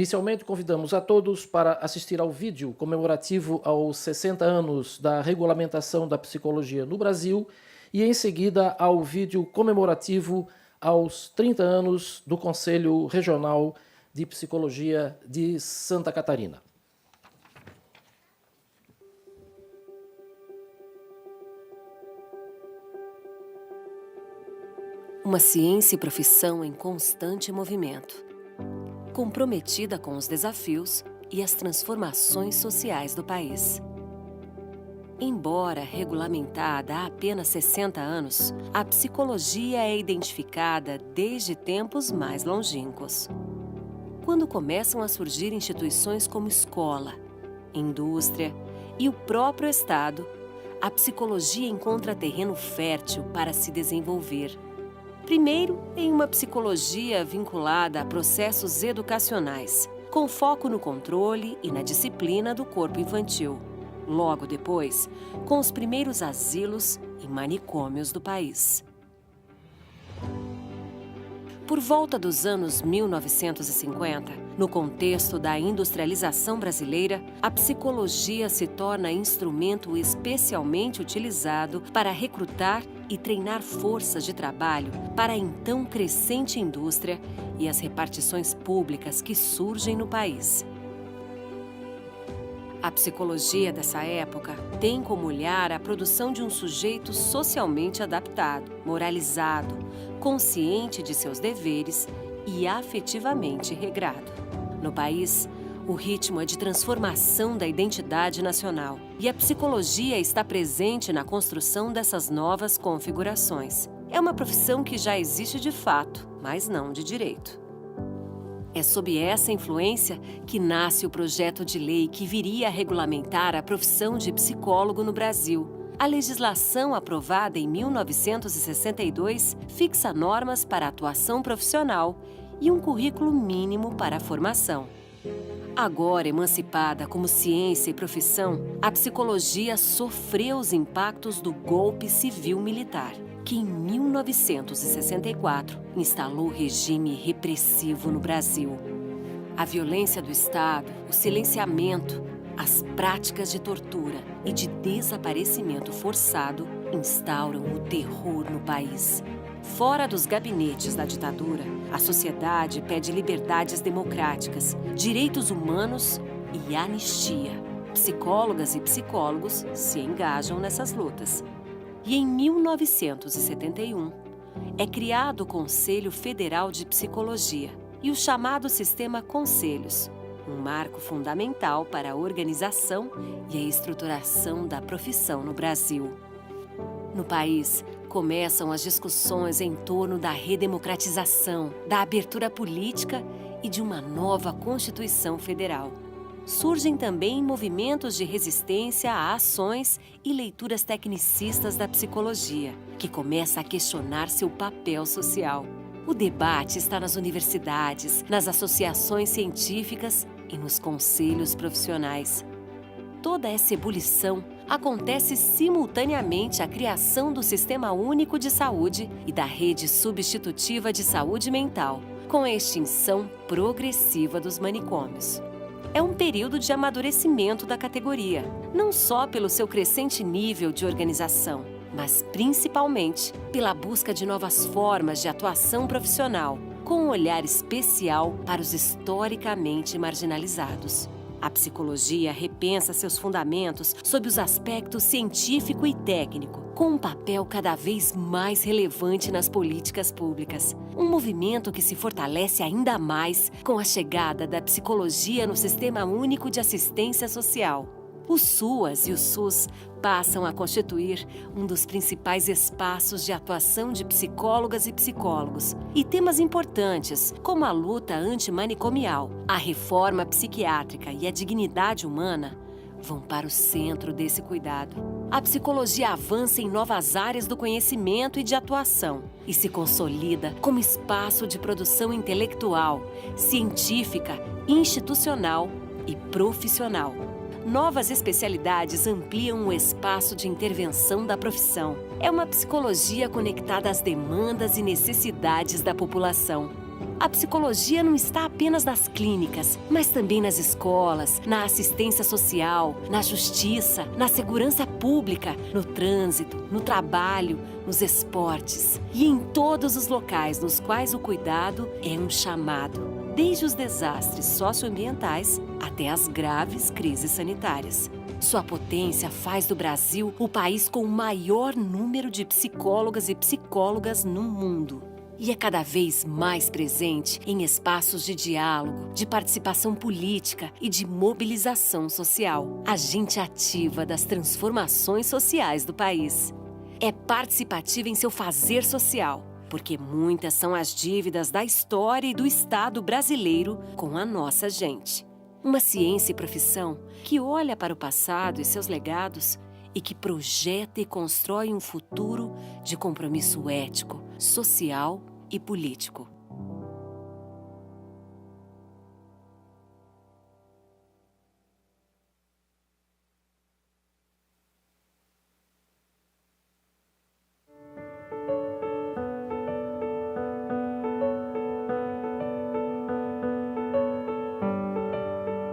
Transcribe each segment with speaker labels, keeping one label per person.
Speaker 1: Inicialmente, convidamos a todos para assistir ao vídeo comemorativo aos 60 anos da regulamentação da psicologia no Brasil e, em seguida, ao vídeo comemorativo aos 30 anos do Conselho Regional de Psicologia de Santa Catarina.
Speaker 2: Uma ciência e profissão em constante movimento, comprometida com os desafios e as transformações sociais do país. Embora regulamentada há apenas 60 anos, a psicologia é identificada desde tempos mais longínquos. Quando começam a surgir instituições como escola, indústria e o próprio Estado, a psicologia encontra terreno fértil para se desenvolver. Primeiro, em uma psicologia vinculada a processos educacionais, com foco no controle e na disciplina do corpo infantil. Logo depois, com os primeiros asilos e manicômios do país. Por volta dos anos 1950, no contexto da industrialização brasileira, a psicologia se torna instrumento especialmente utilizado para recrutar e treinar forças de trabalho para a então crescente indústria e as repartições públicas que surgem no país. A psicologia dessa época tem como olhar a produção de um sujeito socialmente adaptado, moralizado, consciente de seus deveres e afetivamente regrado. No país, o ritmo é de transformação da identidade nacional e a psicologia está presente na construção dessas novas configurações. É uma profissão que já existe de fato, mas não de direito. É sob essa influência que nasce o projeto de lei que viria a regulamentar a profissão de psicólogo no Brasil. A legislação aprovada em 1962 fixa normas para a atuação profissional e um currículo mínimo para a formação. Agora emancipada como ciência e profissão, a psicologia sofreu os impactos do golpe civil-militar, que em 1964 instalou o regime repressivo no Brasil. A violência do Estado, o silenciamento, as práticas de tortura e de desaparecimento forçado instauram o terror no país. Fora dos gabinetes da ditadura, a sociedade pede liberdades democráticas, direitos humanos e anistia. Psicólogas e psicólogos se engajam nessas lutas. E em 1971, é criado o Conselho Federal de Psicologia e o chamado Sistema Conselhos, um marco fundamental para a organização e a estruturação da profissão no Brasil. No país, começam as discussões em torno da redemocratização, da abertura política e de uma nova Constituição Federal. Surgem também movimentos de resistência a ações e leituras tecnicistas da psicologia, que começa a questionar seu papel social. O debate está nas universidades, nas associações científicas e nos conselhos profissionais. Toda essa ebulição acontece simultaneamente à criação do Sistema Único de Saúde e da Rede Substitutiva de Saúde Mental, com a extinção progressiva dos manicômios. É um período de amadurecimento da categoria, não só pelo seu crescente nível de organização, mas principalmente pela busca de novas formas de atuação profissional, com um olhar especial para os historicamente marginalizados. A psicologia repensa seus fundamentos sob os aspectos científico e técnico, com um papel cada vez mais relevante nas políticas públicas. Um movimento que se fortalece ainda mais com a chegada da psicologia no Sistema Único de Assistência Social. O SUAS e o SUS passam a constituir um dos principais espaços de atuação de psicólogas e psicólogos. E temas importantes, como a luta antimanicomial, a reforma psiquiátrica e a dignidade humana, vão para o centro desse cuidado. A psicologia avança em novas áreas do conhecimento e de atuação e se consolida como espaço de produção intelectual, científica, institucional e profissional. Novas especialidades ampliam o espaço de intervenção da profissão. É uma psicologia conectada às demandas e necessidades da população. A psicologia não está apenas nas clínicas, mas também nas escolas, na assistência social, na justiça, na segurança pública, no trânsito, no trabalho, nos esportes e em todos os locais nos quais o cuidado é um chamado, desde os desastres socioambientais até as graves crises sanitárias. Sua potência faz do Brasil o país com o maior número de psicólogas e psicólogas no mundo. E é cada vez mais presente em espaços de diálogo, de participação política e de mobilização social. Agente ativa das transformações sociais do país. É participativa em seu fazer social, porque muitas são as dívidas da história e do Estado brasileiro com a nossa gente. Uma ciência e profissão que olha para o passado e seus legados e que projeta e constrói um futuro de compromisso ético, social e político.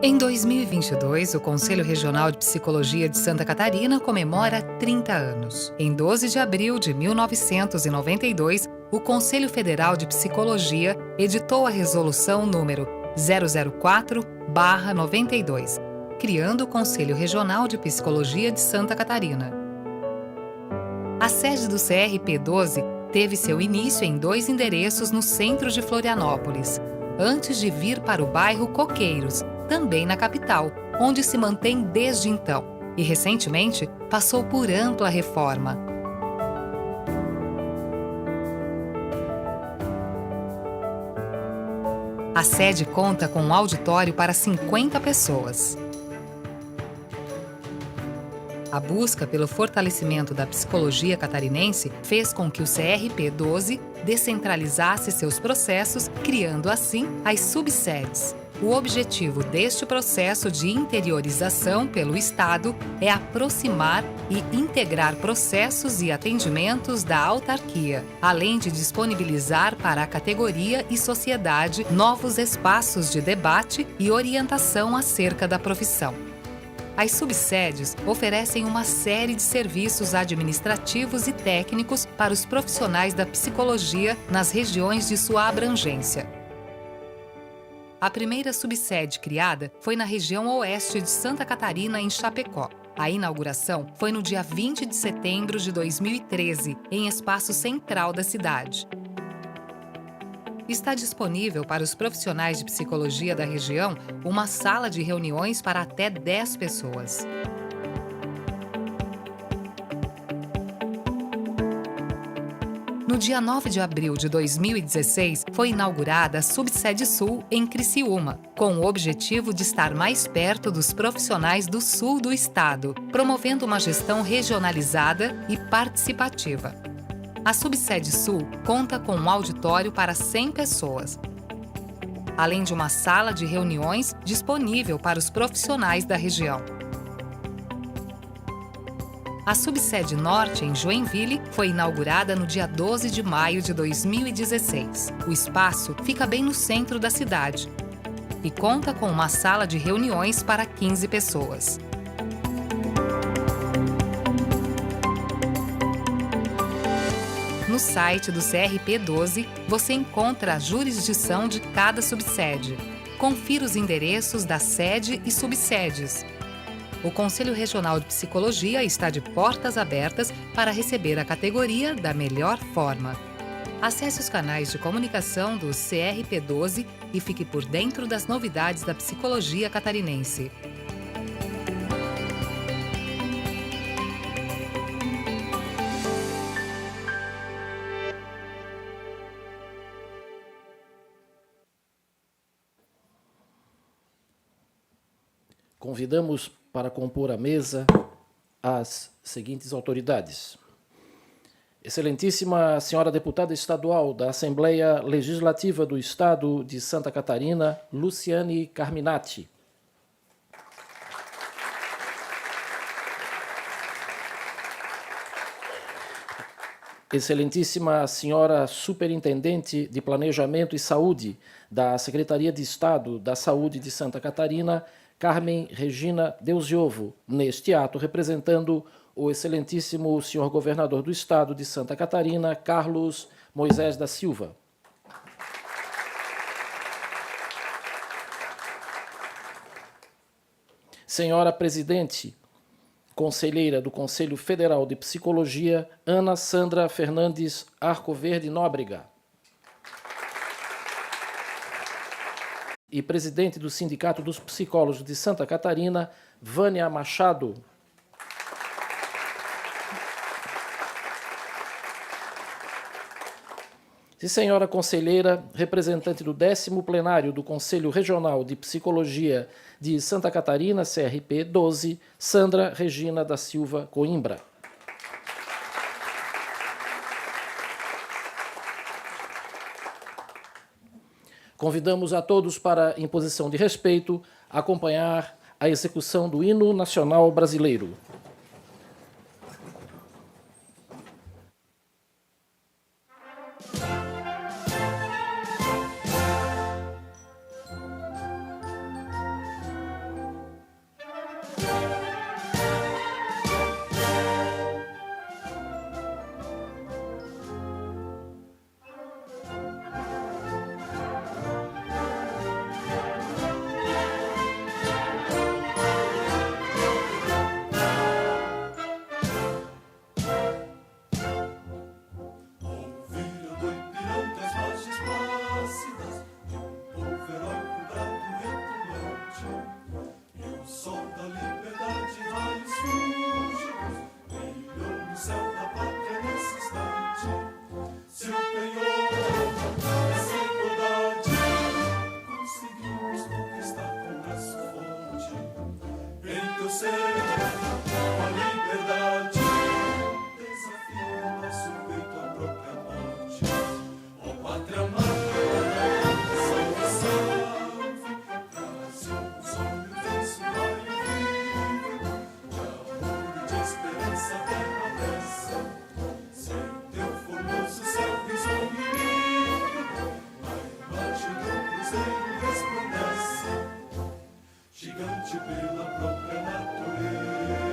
Speaker 3: Em 2022, o Conselho Regional de Psicologia de Santa Catarina comemora 30 anos. Em 12 de abril de 1992, o Conselho Federal de Psicologia editou a Resolução número 004/92, criando o Conselho Regional de Psicologia de Santa Catarina. A sede do CRP-12 teve seu início em 2 endereços no centro de Florianópolis, antes de vir para o bairro Coqueiros, também na capital, onde se mantém desde então e, recentemente, passou por ampla reforma. A sede conta com um auditório para 50 pessoas. A busca pelo fortalecimento da psicologia catarinense fez com que o CRP-12 descentralizasse seus processos, criando assim as subsedes. O objetivo deste processo de interiorização pelo Estado é aproximar e integrar processos e atendimentos da autarquia, além de disponibilizar para a categoria e sociedade novos espaços de debate e orientação acerca da profissão. As subsedes oferecem uma série de serviços administrativos e técnicos para os profissionais da psicologia nas regiões de sua abrangência. A primeira subsede criada foi na região oeste de Santa Catarina, em Chapecó. A inauguração foi no dia 20 de setembro de 2013, em espaço central da cidade. Está disponível para os profissionais de psicologia da região uma sala de reuniões para até 10 pessoas. No dia 9 de abril de 2016, foi inaugurada a Subsede Sul em Criciúma, com o objetivo de estar mais perto dos profissionais do sul do estado, promovendo uma gestão regionalizada e participativa. A Subsede Sul conta com um auditório para 100 pessoas, além de uma sala de reuniões disponível para os profissionais da região. A Subsede Norte, em Joinville, foi inaugurada no dia 12 de maio de 2016. O espaço fica bem no centro da cidade e conta com uma sala de reuniões para 15 pessoas. No site do CRP-12, você encontra a jurisdição de cada subsede. Confira os endereços da sede e subsedes. O Conselho Regional de Psicologia está de portas abertas para receber a categoria da melhor forma. Acesse os canais de comunicação do CRP-12 e fique por dentro das novidades da psicologia catarinense.
Speaker 1: Convidamos para compor a mesa as seguintes autoridades. Excelentíssima Senhora Deputada Estadual da Assembleia Legislativa do Estado de Santa Catarina, Luciane Carminati. Excelentíssima Senhora Superintendente de Planejamento e Saúde da Secretaria de Estado da Saúde de Santa Catarina, Carmen Regina Deusiovo, neste ato representando o Excelentíssimo Senhor Governador do Estado de Santa Catarina, Carlos Moisés da Silva. Senhora Presidente, Conselheira do Conselho Federal de Psicologia, Ana Sandra Fernandes Arcoverde Nóbrega. E Presidente do Sindicato dos Psicólogos de Santa Catarina, Vânia Machado. E Senhora Conselheira, representante do 10º Plenário do Conselho Regional de Psicologia de Santa Catarina, CRP 12, Sandra Regina da Silva Coimbra. Convidamos a todos para, em posição de respeito, acompanhar a execução do Hino Nacional Brasileiro.
Speaker 4: Gigante pela própria natureza.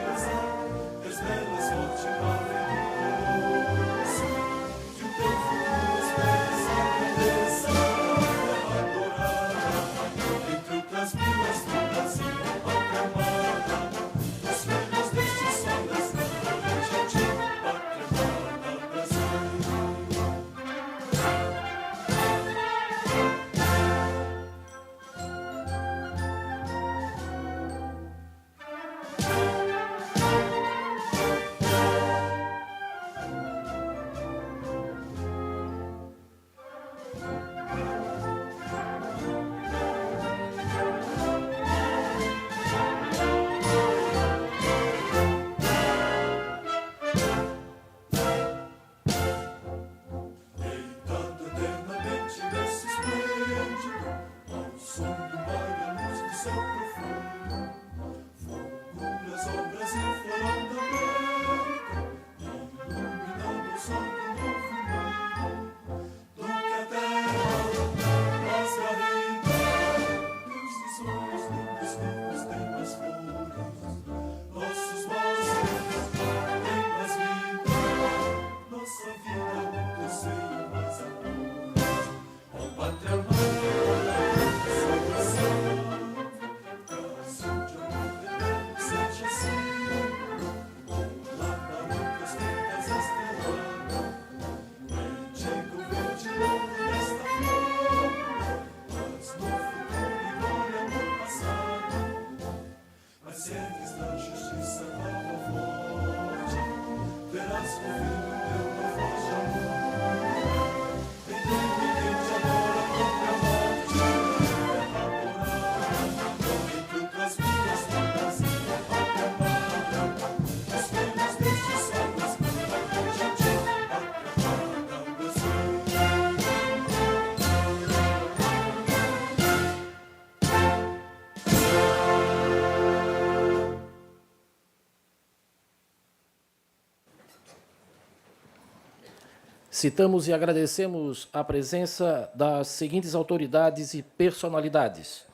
Speaker 1: Citamos e agradecemos a presença das seguintes autoridades e personalidades.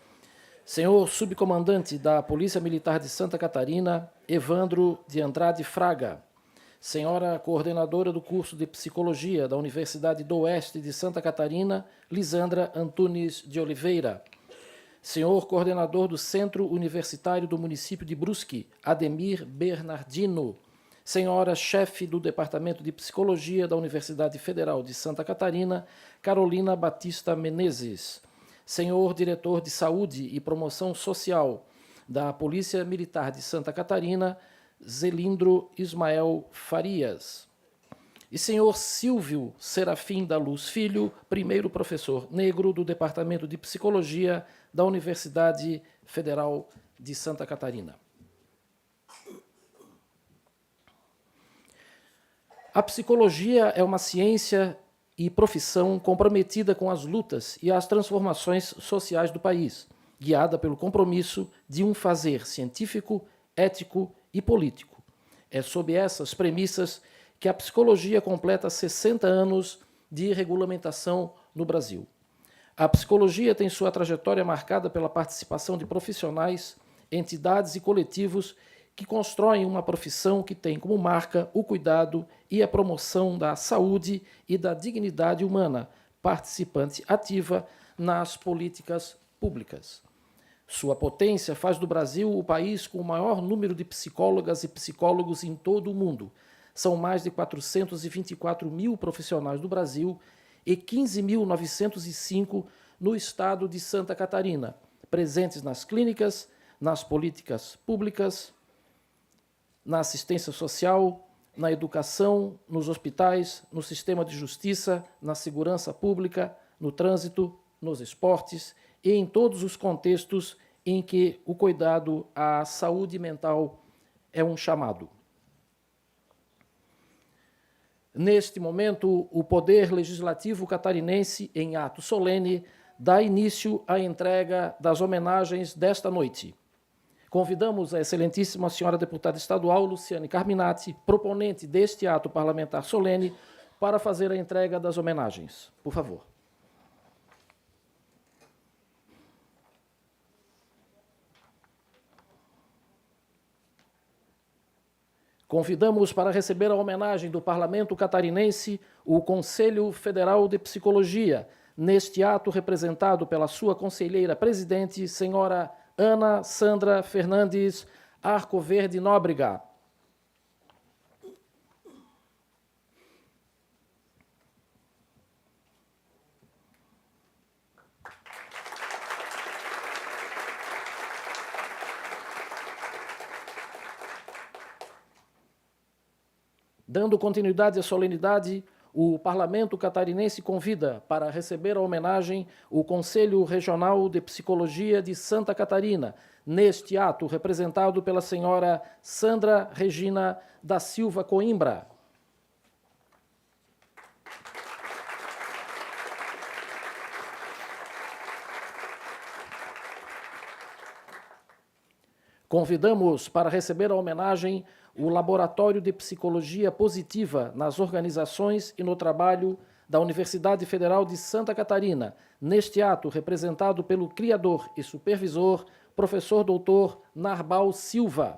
Speaker 1: Senhor Subcomandante da Polícia Militar de Santa Catarina, Evandro de Andrade Fraga. Senhora Coordenadora do curso de Psicologia da Universidade do Oeste de Santa Catarina, Lisandra Antunes de Oliveira. Senhor Coordenador do Centro Universitário do Município de Brusque, Ademir Bernardino. Senhora Chefe do Departamento de Psicologia da Universidade Federal de Santa Catarina, Carolina Batista Menezes. Senhor Diretor de Saúde e Promoção Social da Polícia Militar de Santa Catarina, Zelindro Ismael Farias. E senhor Silvio Serafim da Luz Filho, primeiro professor negro do Departamento de Psicologia da Universidade Federal de Santa Catarina. A psicologia é uma ciência e profissão comprometida com as lutas e as transformações sociais do país, guiada pelo compromisso de um fazer científico, ético e político. É sob essas premissas que a psicologia completa 60 anos de regulamentação no Brasil. A psicologia tem sua trajetória marcada pela participação de profissionais, entidades e coletivos que constroem uma profissão que tem como marca o cuidado e a promoção da saúde e da dignidade humana, participante ativa nas políticas públicas. Sua potência faz do Brasil o país com o maior número de psicólogas e psicólogos em todo o mundo. São mais de 424 mil profissionais do Brasil e 15.905 no estado de Santa Catarina, presentes nas clínicas, nas políticas públicas, na assistência social, na educação, nos hospitais, no sistema de justiça, na segurança pública, no trânsito, nos esportes e em todos os contextos em que o cuidado à saúde mental é um chamado. Neste momento, o Poder Legislativo catarinense, em ato solene, dá início à entrega das homenagens desta noite. Convidamos a excelentíssima senhora deputada estadual Luciane Carminati, proponente deste ato parlamentar solene, para fazer a entrega das homenagens. Por favor. Convidamos para receber a homenagem do Parlamento catarinense o Conselho Federal de Psicologia, neste ato representado pela sua conselheira presidente, senhora Ana Sandra Fernandes Arcoverde Nóbrega. Dando continuidade à solenidade, o Parlamento catarinense convida para receber a homenagem o Conselho Regional de Psicologia de Santa Catarina, neste ato representado pela senhora Sandra Regina da Silva Coimbra. Convidamos para receber a homenagem o Laboratório de Psicologia Positiva nas organizações e no trabalho da Universidade Federal de Santa Catarina, neste ato representado pelo criador e supervisor, professor doutor Narbal Silva.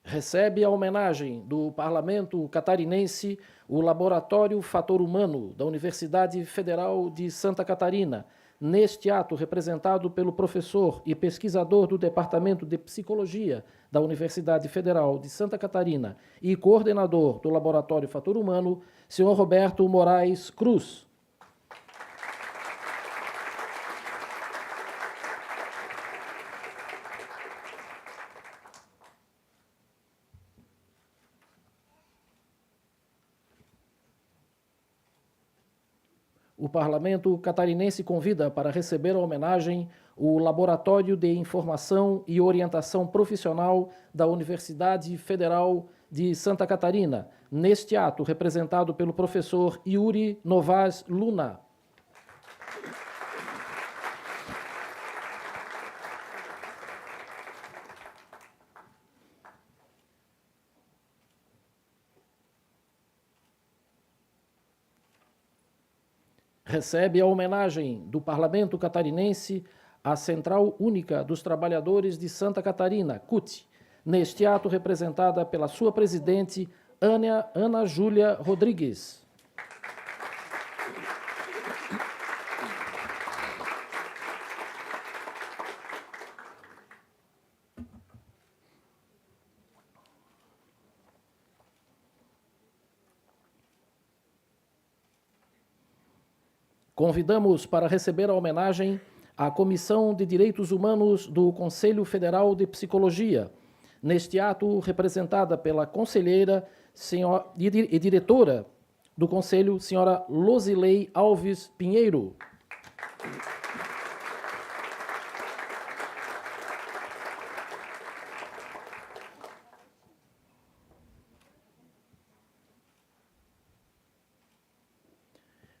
Speaker 1: Recebe a homenagem do Parlamento catarinense o Laboratório Fator Humano da Universidade Federal de Santa Catarina, neste ato representado pelo professor e pesquisador do Departamento de Psicologia da Universidade Federal de Santa Catarina e coordenador do Laboratório Fator Humano, senhor Roberto Moraes Cruz. O Parlamento catarinense convida para receber a homenagem o Laboratório de Informação e Orientação Profissional da Universidade Federal de Santa Catarina, neste ato representado pelo professor Yuri Novas Luna. Recebe a homenagem do Parlamento catarinense à Central Única dos Trabalhadores de Santa Catarina, CUT, neste ato representada pela sua presidente, Ana Júlia Rodrigues. Convidamos para receber a homenagem a Comissão de Direitos Humanos do Conselho Federal de Psicologia, neste ato representada pela conselheira e diretora do Conselho, senhora Lozilei Alves Pinheiro.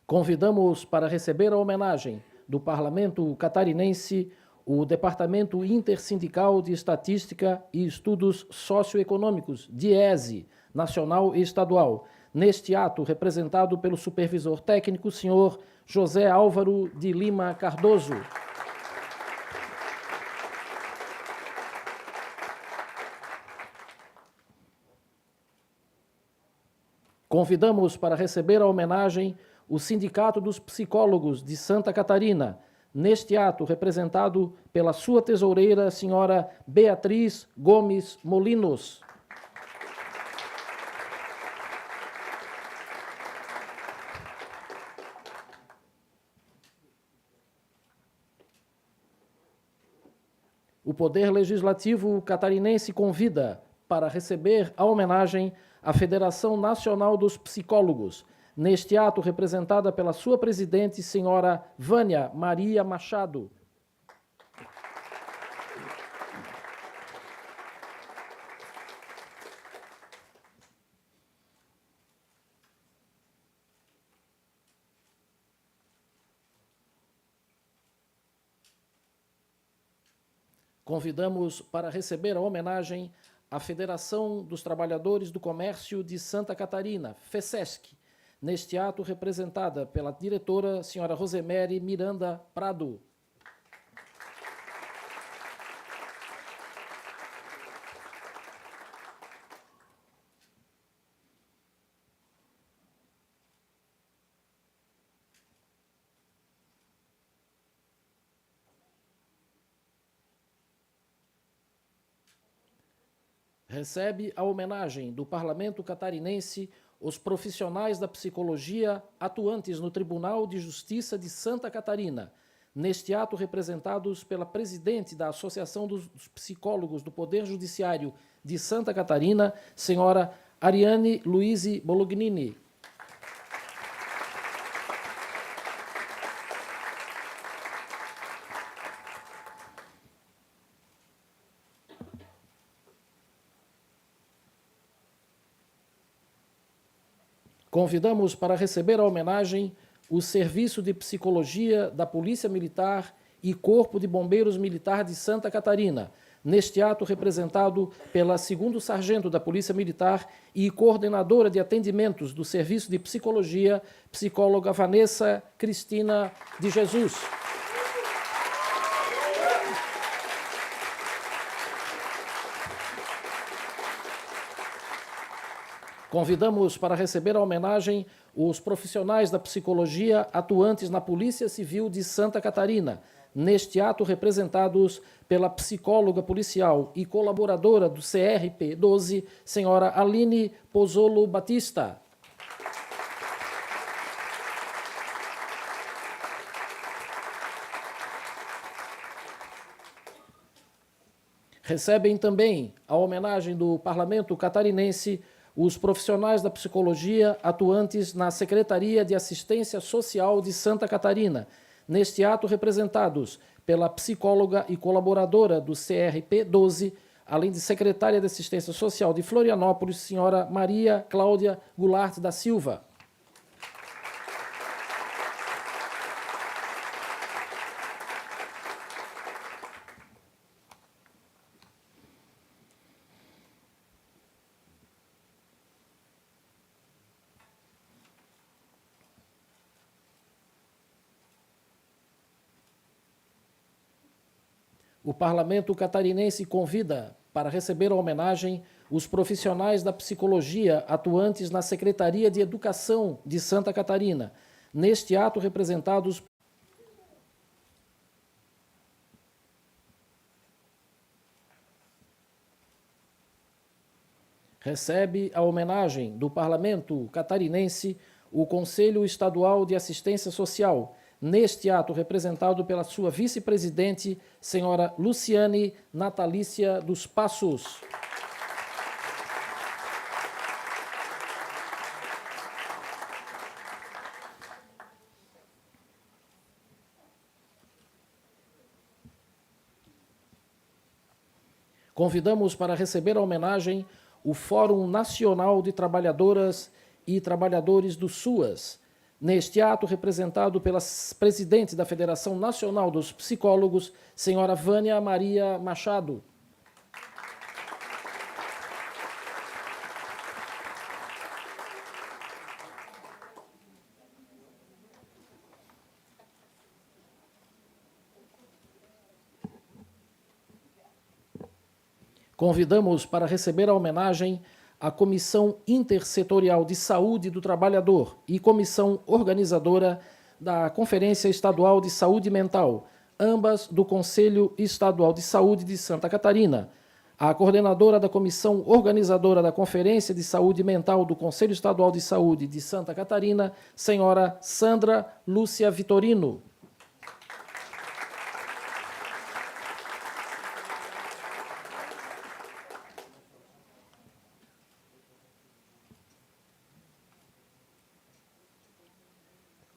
Speaker 1: Convidamos para receber a homenagem do Parlamento catarinense o Departamento Intersindical de Estatística e Estudos Socioeconômicos, DIESE, nacional e estadual, neste ato representado pelo supervisor técnico, senhor José Álvaro de Lima Cardoso. Convidamos para receber a homenagem o Sindicato dos Psicólogos de Santa Catarina, neste ato representado pela sua tesoureira, senhora Beatriz Gomes Molinos. O Poder Legislativo catarinense convida para receber a homenagem à Federação Nacional dos Psicólogos, neste ato representada pela sua presidente, senhora Vânia Maria Machado. Convidamos para receber a homenagem à Federação dos Trabalhadores do Comércio de Santa Catarina, FESESC, neste ato representada pela diretora, senhora Rosemary Miranda Prado. Recebe a homenagem do Parlamento catarinense os profissionais da psicologia atuantes no Tribunal de Justiça de Santa Catarina, neste ato representados pela presidente da Associação dos Psicólogos do Poder Judiciário de Santa Catarina, senhora Ariane Luize Bolognini. Convidamos para receber a homenagem o Serviço de Psicologia da Polícia Militar e Corpo de Bombeiros Militar de Santa Catarina, neste ato representado pela 2º Sargento da Polícia Militar e coordenadora de atendimentos do Serviço de Psicologia, psicóloga Vanessa Cristina de Jesus. Convidamos para receber a homenagem os profissionais da psicologia atuantes na Polícia Civil de Santa Catarina, neste ato representados pela psicóloga policial e colaboradora do CRP-12, senhora Aline Pozzolo Batista. Recebem também a homenagem do Parlamento catarinense os profissionais da psicologia atuantes na Secretaria de Assistência Social de Santa Catarina, neste ato representados pela psicóloga e colaboradora do CRP 12, além de secretária de Assistência Social de Florianópolis, senhora Maria Cláudia Goulart da Silva. O Parlamento Catarinense convida para receber a homenagem os profissionais da psicologia atuantes na Secretaria de Educação de Santa Catarina, neste ato representados recebe a homenagem do Parlamento Catarinense o Conselho Estadual de Assistência Social, neste ato representado pela sua vice-presidente, senhora Luciane Natalícia dos Passos. Convidamos para receber a homenagem o Fórum Nacional de Trabalhadoras e Trabalhadores do SUAS, neste ato representado pela presidente da Federação Nacional dos Psicólogos, senhora Vânia Maria Machado. Convidamos para receber a homenagem a Comissão Intersetorial de Saúde do Trabalhador e Comissão Organizadora da Conferência Estadual de Saúde Mental, ambas do Conselho Estadual de Saúde de Santa Catarina. A coordenadora da Comissão Organizadora da Conferência de Saúde Mental do Conselho Estadual de Saúde de Santa Catarina, senhora Sandra Lúcia Vitorino.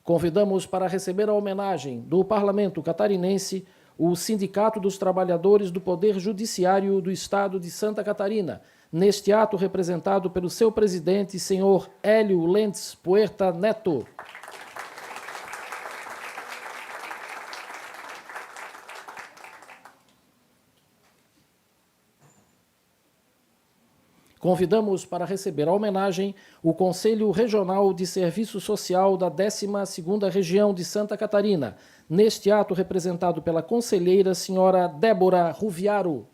Speaker 1: Convidamos para receber a homenagem do Parlamento Catarinense o Sindicato dos Trabalhadores do Poder Judiciário do Estado de Santa Catarina, neste ato representado pelo seu presidente, senhor Hélio Lentz Puerta Neto. Convidamos para receber a homenagem o Conselho Regional de Serviço Social da 12ª Região de Santa Catarina, neste ato representado pela conselheira senhora Débora Ruviaro.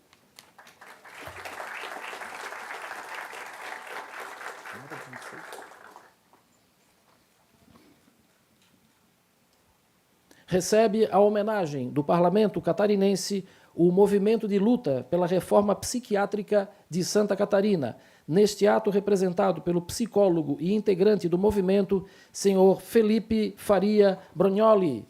Speaker 1: Recebe a homenagem do Parlamento Catarinense o movimento de luta pela reforma psiquiátrica de Santa Catarina, neste ato representado pelo psicólogo e integrante do movimento, senhor Felipe Faria Brognoli.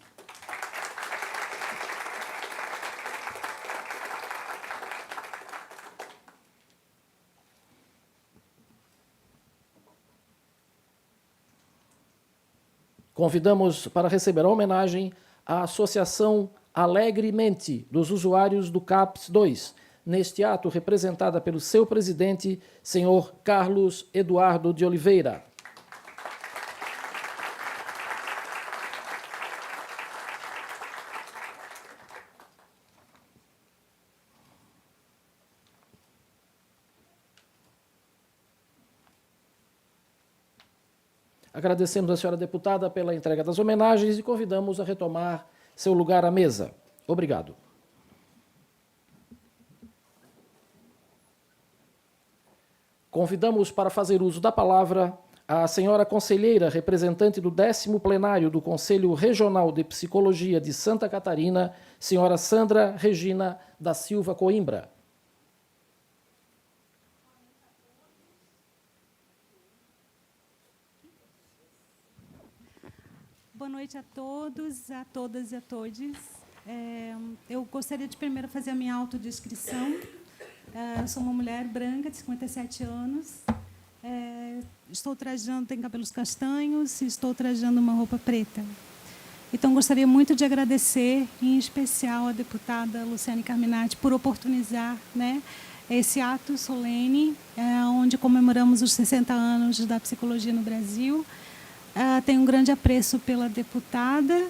Speaker 1: Convidamos para receber a homenagem a Associação Alegremente dos usuários do CAPS 2, neste ato representada pelo seu presidente, senhor Carlos Eduardo de Oliveira. Agradecemos a senhora deputada pela entrega das homenagens e convidamos a retomar seu lugar à mesa. Obrigado. Convidamos para fazer uso da palavra a senhora conselheira representante do 10º plenário do Conselho Regional de Psicologia de Santa Catarina, senhora Sandra Regina da Silva Coimbra.
Speaker 4: Boa noite a todos, a todas e a todes. Eu gostaria de primeiro fazer a minha autodescrição. Eu sou uma mulher branca de 57 anos. estou trajando, tenho cabelos castanhos e estou trajando uma roupa preta. Então, gostaria muito de agradecer, em especial, a deputada Luciane Carminati por oportunizar, né, esse ato solene, onde comemoramos os 60 anos da psicologia no Brasil. Tenho um grande apreço pela deputada,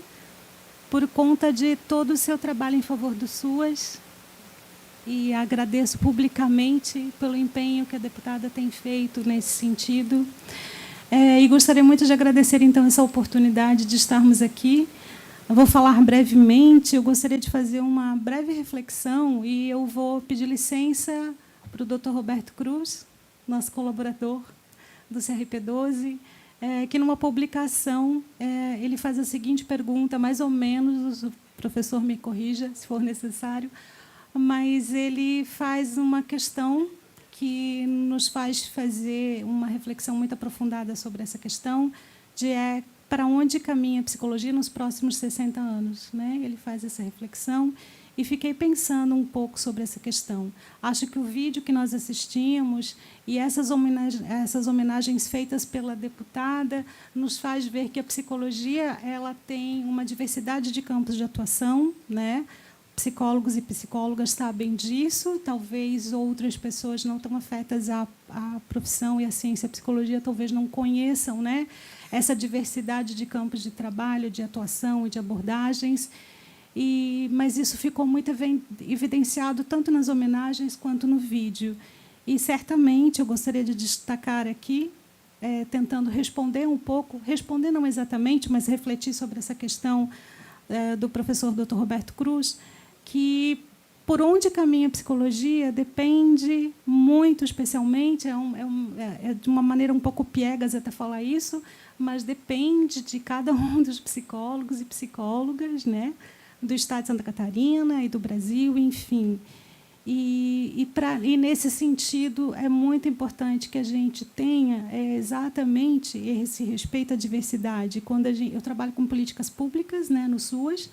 Speaker 4: por conta de todo o seu trabalho em favor do SUAS, e agradeço publicamente pelo empenho que a deputada tem feito nesse sentido. E gostaria muito de agradecer, então, essa oportunidade de estarmos aqui. Eu vou falar brevemente, eu gostaria de fazer uma breve reflexão e eu vou pedir licença para o Dr. Roberto Cruz, nosso colaborador do CRP12, que, numa publicação, ele faz a seguinte pergunta, mais ou menos, o professor me corrija, se for necessário, mas ele faz uma questão que nos faz fazer uma reflexão muito aprofundada sobre essa questão de para onde caminha a psicologia nos próximos 60 anos. Né? Ele faz essa reflexão e fiquei pensando um pouco sobre essa questão. Acho que o vídeo que nós assistimos e essas homenagens feitas pela deputada nos faz ver que a psicologia ela tem uma diversidade de campos de atuação, né? Psicólogos e psicólogas sabem disso, talvez outras pessoas não tão afetas à profissão e à ciência, à psicologia, talvez não conheçam, né, essa diversidade de campos de trabalho, de atuação e de abordagens, mas isso ficou muito evidenciado tanto nas homenagens quanto no vídeo. E, certamente, eu gostaria de destacar aqui, tentando responder um pouco, responder não exatamente, mas refletir sobre essa questão do professor Dr. Roberto Cruz, que por onde caminha a psicologia depende muito, especialmente, de uma maneira um pouco piegas até falar isso, mas depende de cada um dos psicólogos e psicólogas, né, do Estado de Santa Catarina e do Brasil, enfim. E nesse sentido, é muito importante que a gente tenha exatamente esse respeito à diversidade. Quando eu trabalho com políticas públicas, né, no SUAS,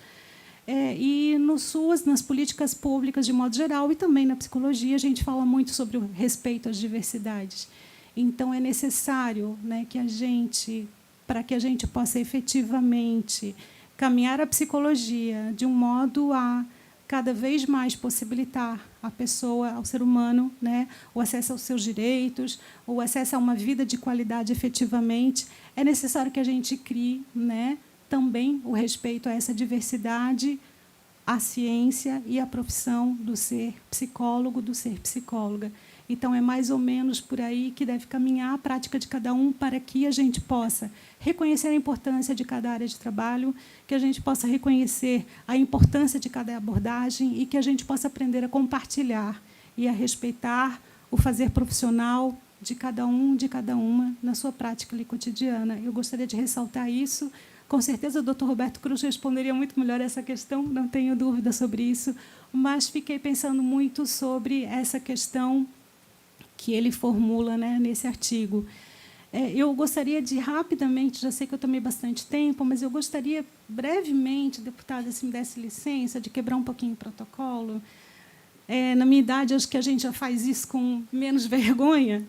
Speaker 4: e no SUAS, nas políticas públicas de modo geral, e também na psicologia, a gente fala muito sobre o respeito às diversidades. Então, é necessário, né, que para que a gente possa efetivamente caminhar a psicologia de um modo a cada vez mais possibilitar à pessoa, ao ser humano, né, o acesso aos seus direitos, o acesso a uma vida de qualidade efetivamente, é necessário que a gente crie, né, também o respeito a essa diversidade, à ciência e à profissão do ser psicólogo, do ser psicóloga. Então, é mais ou menos por aí que deve caminhar a prática de cada um para que a gente possa reconhecer a importância de cada área de trabalho, que a gente possa reconhecer a importância de cada abordagem e que a gente possa aprender a compartilhar e a respeitar o fazer profissional de cada um, de cada uma, na sua prática ali cotidiana. Eu gostaria de ressaltar isso. Com certeza, o Dr. Roberto Cruz responderia muito melhor essa questão, não tenho dúvida sobre isso, mas fiquei pensando muito sobre essa questão que ele formula, né, nesse artigo. Eu gostaria de, rapidamente, já sei que eu tomei bastante tempo, mas eu gostaria, brevemente, deputada, se me desse licença, de quebrar um pouquinho o protocolo. Na minha idade, acho que a gente já faz isso com menos vergonha.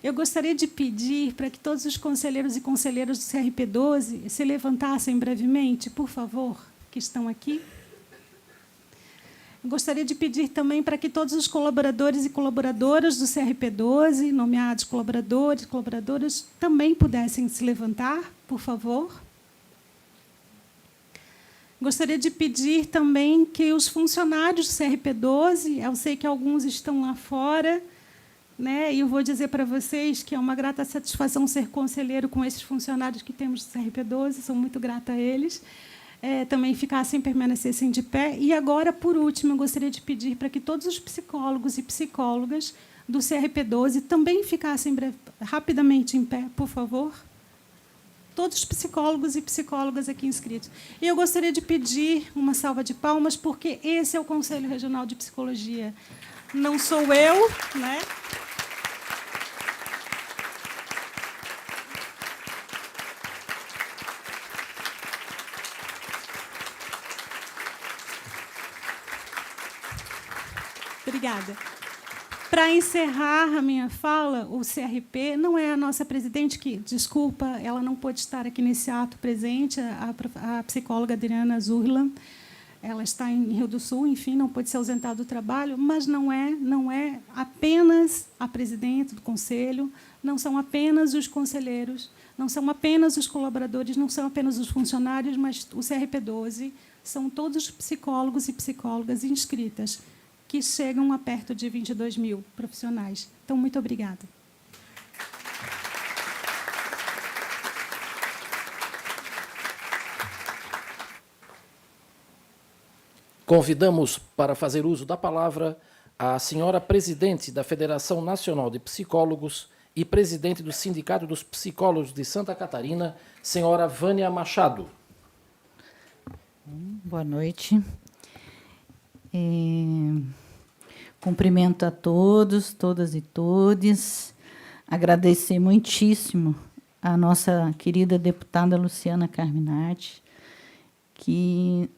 Speaker 4: Eu gostaria de pedir para que todos os conselheiros e conselheiras do CRP12 se levantassem brevemente, por favor, que estão aqui. Eu gostaria de pedir também para que todos os colaboradores e colaboradoras do CRP12, nomeados colaboradores e colaboradoras, também pudessem se levantar, por favor. Gostaria de pedir também que os funcionários do CRP12, eu sei que alguns estão lá fora, né, e eu vou dizer para vocês que é uma grata satisfação ser conselheiro com esses funcionários que temos do CRP12, sou muito grata a eles, também ficassem, permanecessem de pé. E agora, por último, eu gostaria de pedir para que todos os psicólogos e psicólogas do CRP12 também ficassem rapidamente em pé, por favor. Todos os psicólogos e psicólogas aqui inscritos. E eu gostaria de pedir uma salva de palmas, porque esse é o Conselho Regional de Psicologia. Não sou eu, né? Obrigada. Para encerrar a minha fala, o CRP não é a nossa presidente, que, desculpa, ela não pôde estar aqui nesse ato presente, a psicóloga Adriana Zurla. Ela está em Rio do Sul, enfim, não pôde se ausentar do trabalho, mas não é apenas a presidente do conselho, não são apenas os conselheiros, não são apenas os colaboradores, não são apenas os funcionários, mas o CRP12 são todos os psicólogos e psicólogas inscritas, que chegam a perto de 22 mil profissionais. Então, muito obrigada.
Speaker 1: Convidamos para fazer uso da palavra a senhora presidente da Federação Nacional de Psicólogos e presidente do Sindicato dos Psicólogos de Santa Catarina, senhora Vânia Machado.
Speaker 5: Boa noite. Cumprimento a todos, todas e todes. Agradecer muitíssimo a nossa querida deputada Luciana Carminati, que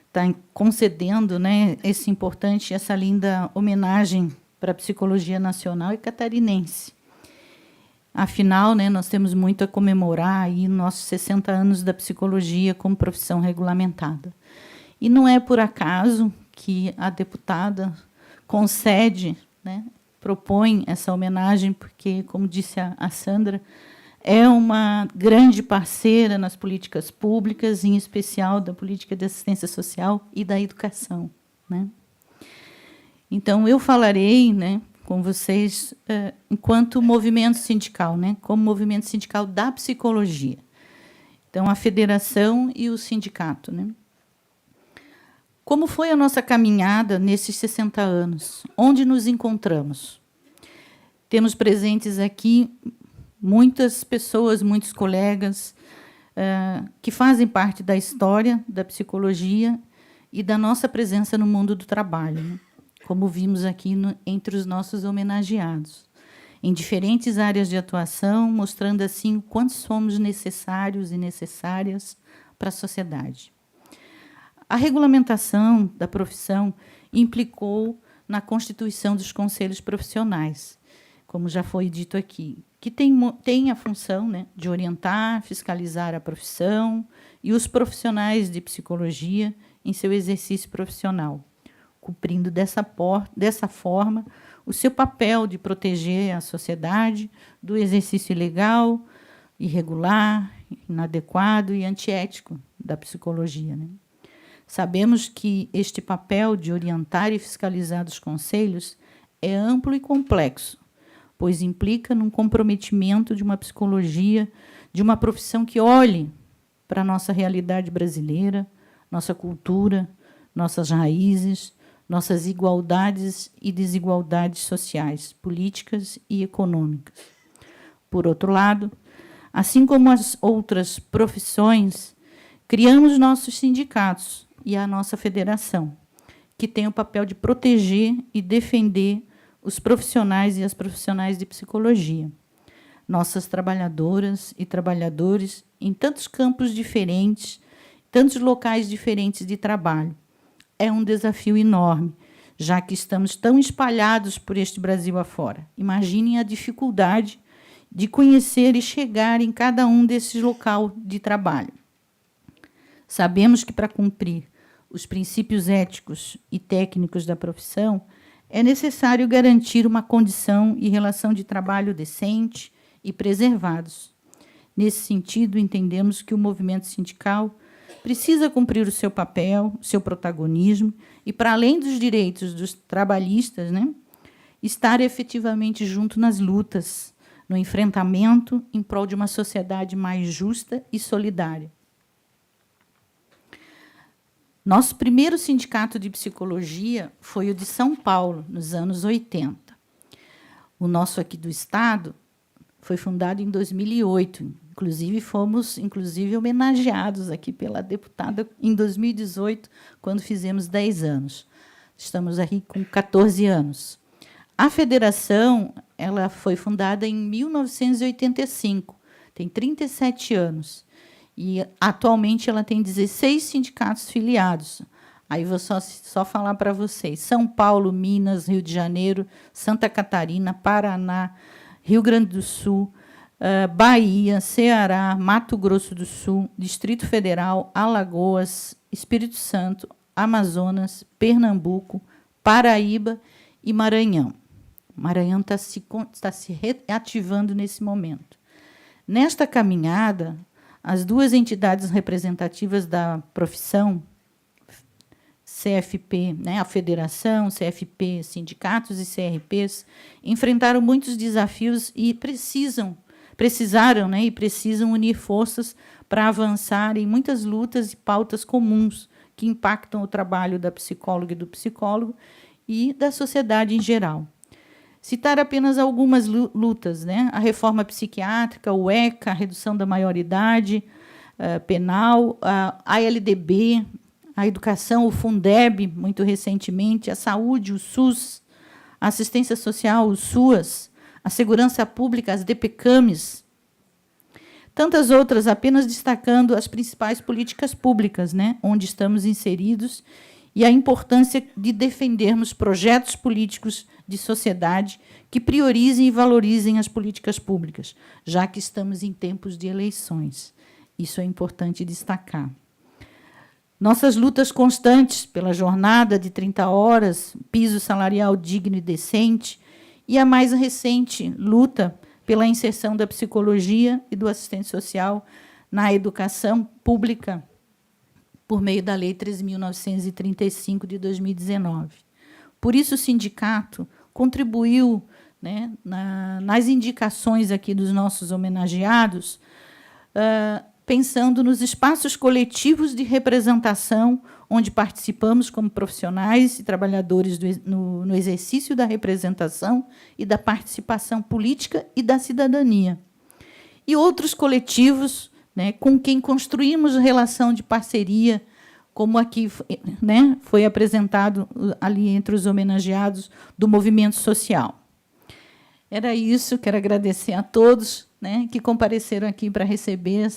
Speaker 5: está concedendo, né, essa linda homenagem para a psicologia nacional e catarinense. Afinal, né, nós temos muito a comemorar aí nossos 60 anos da psicologia como profissão regulamentada. E não é por acaso que a deputada concede, né, propõe essa homenagem, porque, como disse a Sandra, é uma grande parceira nas políticas públicas, em especial da política de assistência social e da educação, né? Então, eu falarei, né, com vocês enquanto movimento sindical, né, como movimento sindical da psicologia. Então, a federação e o sindicato, né? Como foi a nossa caminhada nesses 60 anos? Onde nos encontramos? Temos presentes aqui muitas pessoas, muitos colegas que fazem parte da história da psicologia e da nossa presença no mundo do trabalho, né? Como vimos aqui entre os nossos homenageados, em diferentes áreas de atuação, mostrando assim o quanto somos necessários e necessárias para a sociedade. A regulamentação da profissão implicou na constituição dos conselhos profissionais, como já foi dito aqui, que tem a função, né, de orientar, fiscalizar a profissão e os profissionais de psicologia em seu exercício profissional, cumprindo dessa forma o seu papel de proteger a sociedade do exercício ilegal, irregular, inadequado e antiético da psicologia, né? Sabemos que este papel de orientar e fiscalizar os conselhos é amplo e complexo, pois implica num comprometimento de uma psicologia, de uma profissão que olhe para a nossa realidade brasileira, nossa cultura, nossas raízes, nossas igualdades e desigualdades sociais, políticas e econômicas. Por outro lado, assim como as outras profissões, criamos nossos sindicatos e a nossa federação, que tem o papel de proteger e defender os profissionais e as profissionais de psicologia, nossas trabalhadoras e trabalhadores em tantos campos diferentes, tantos locais diferentes de trabalho. É um desafio enorme, já que estamos tão espalhados por este Brasil afora. Imaginem a dificuldade de conhecer e chegar em cada um desses locais de trabalho. Sabemos que, para cumprir os princípios éticos e técnicos da profissão, é necessário garantir uma condição e relação de trabalho decente e preservados. Nesse sentido, entendemos que o movimento sindical precisa cumprir o seu papel, o seu protagonismo, e, para além dos direitos dos trabalhistas, né, estar efetivamente junto nas lutas, no enfrentamento em prol de uma sociedade mais justa e solidária. Nosso primeiro sindicato de psicologia foi o de São Paulo, nos anos 80. O nosso aqui do Estado foi fundado em 2008. Fomos homenageados aqui pela deputada em 2018, quando fizemos 10 anos. Estamos aqui com 14 anos. A federação ela foi fundada em 1985, tem 37 anos. E, atualmente, ela tem 16 sindicatos filiados, Aí vou só falar para vocês. São Paulo, Minas, Rio de Janeiro, Santa Catarina, Paraná, Rio Grande do Sul, Bahia, Ceará, Mato Grosso do Sul, Distrito Federal, Alagoas, Espírito Santo, Amazonas, Pernambuco, Paraíba e Maranhão. Maranhão está se reativando nesse momento. Nesta caminhada, as duas entidades representativas da profissão, CFP, né, a federação, CFP, sindicatos e CRPs, enfrentaram muitos desafios e precisaram, né, e precisam unir forças para avançar em muitas lutas e pautas comuns que impactam o trabalho da psicóloga e do psicólogo e da sociedade em geral. Citar apenas algumas lutas, né? A reforma psiquiátrica, o ECA, a redução da maioridade penal, a ALDB, a educação, o Fundeb, muito recentemente, a saúde, o SUS, a assistência social, o SUAS, a segurança pública, as DPCAMs, tantas outras, apenas destacando as principais políticas públicas, né, onde estamos inseridos, e a importância de defendermos projetos políticos de sociedade que priorizem e valorizem as políticas públicas, já que estamos em tempos de eleições. Isso é importante destacar. Nossas lutas constantes pela jornada de 30 horas, piso salarial digno e decente, e a mais recente luta pela inserção da psicologia e do assistente social na educação pública, por meio da Lei 13.935, de 2019. Por isso, o sindicato contribuiu, né, nas indicações aqui dos nossos homenageados, pensando nos espaços coletivos de representação, onde participamos como profissionais e trabalhadores no exercício da representação e da participação política e da cidadania. E outros coletivos, né, com quem construímos relação de parceria, como aqui, né, foi apresentado ali entre os homenageados do movimento social. Era isso, quero agradecer a todos, né, que compareceram aqui para receber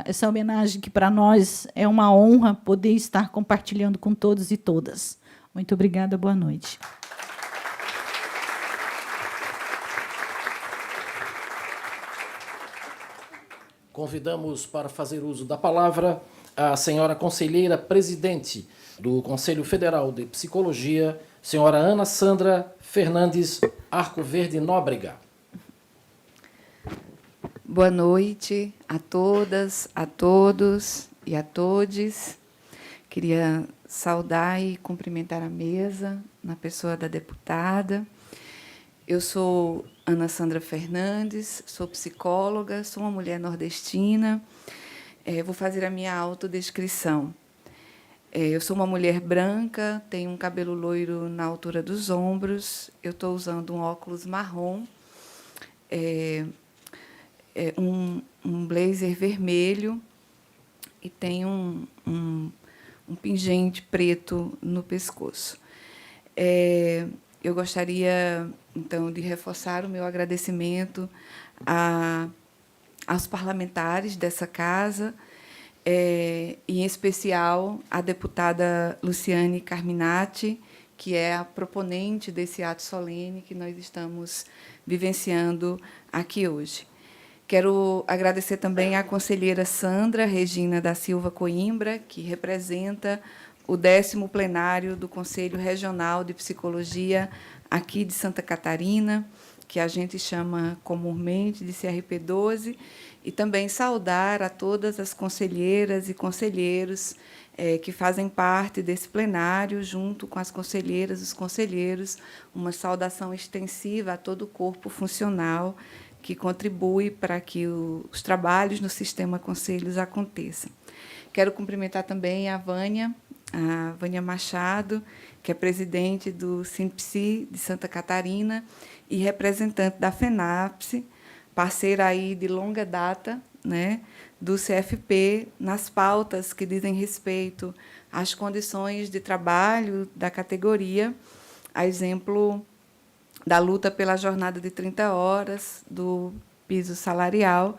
Speaker 5: essa homenagem, que para nós é uma honra poder estar compartilhando com todos e todas. Muito obrigada, boa noite.
Speaker 1: Convidamos para fazer uso da palavra a senhora conselheira presidente do Conselho Federal de Psicologia, senhora Ana Sandra Fernandes Arco Verde Nóbrega.
Speaker 6: Boa noite a todas, a todos e a todes. Queria saudar e cumprimentar a mesa, na pessoa da deputada. Eu sou Ana Sandra Fernandes, sou psicóloga, sou uma mulher nordestina. Vou fazer a minha autodescrição. Eu sou uma mulher branca, tenho um cabelo loiro na altura dos ombros, eu estou usando um óculos marrom, um blazer vermelho e tenho um pingente preto no pescoço. Eu gostaria, então, de reforçar o meu agradecimento aos parlamentares dessa casa, em especial à deputada Luciane Carminati, que é a proponente desse ato solene que nós estamos vivenciando aqui hoje. Quero agradecer também à conselheira Sandra Regina da Silva Coimbra, que representa o 10º plenário do Conselho Regional de Psicologia aqui de Santa Catarina, que a gente chama comumente de CRP12, e também saudar a todas as conselheiras e conselheiros que fazem parte desse plenário, junto com as conselheiras e os conselheiros, uma saudação extensiva a todo o corpo funcional que contribui para que os trabalhos no sistema conselhos aconteçam. Quero cumprimentar também a Vânia Machado, que é presidente do SINPSI de Santa Catarina e representante da FENAPSE, parceira aí de longa data, né, do CFP, nas pautas que dizem respeito às condições de trabalho da categoria, a exemplo da luta pela jornada de 30 horas, do piso salarial,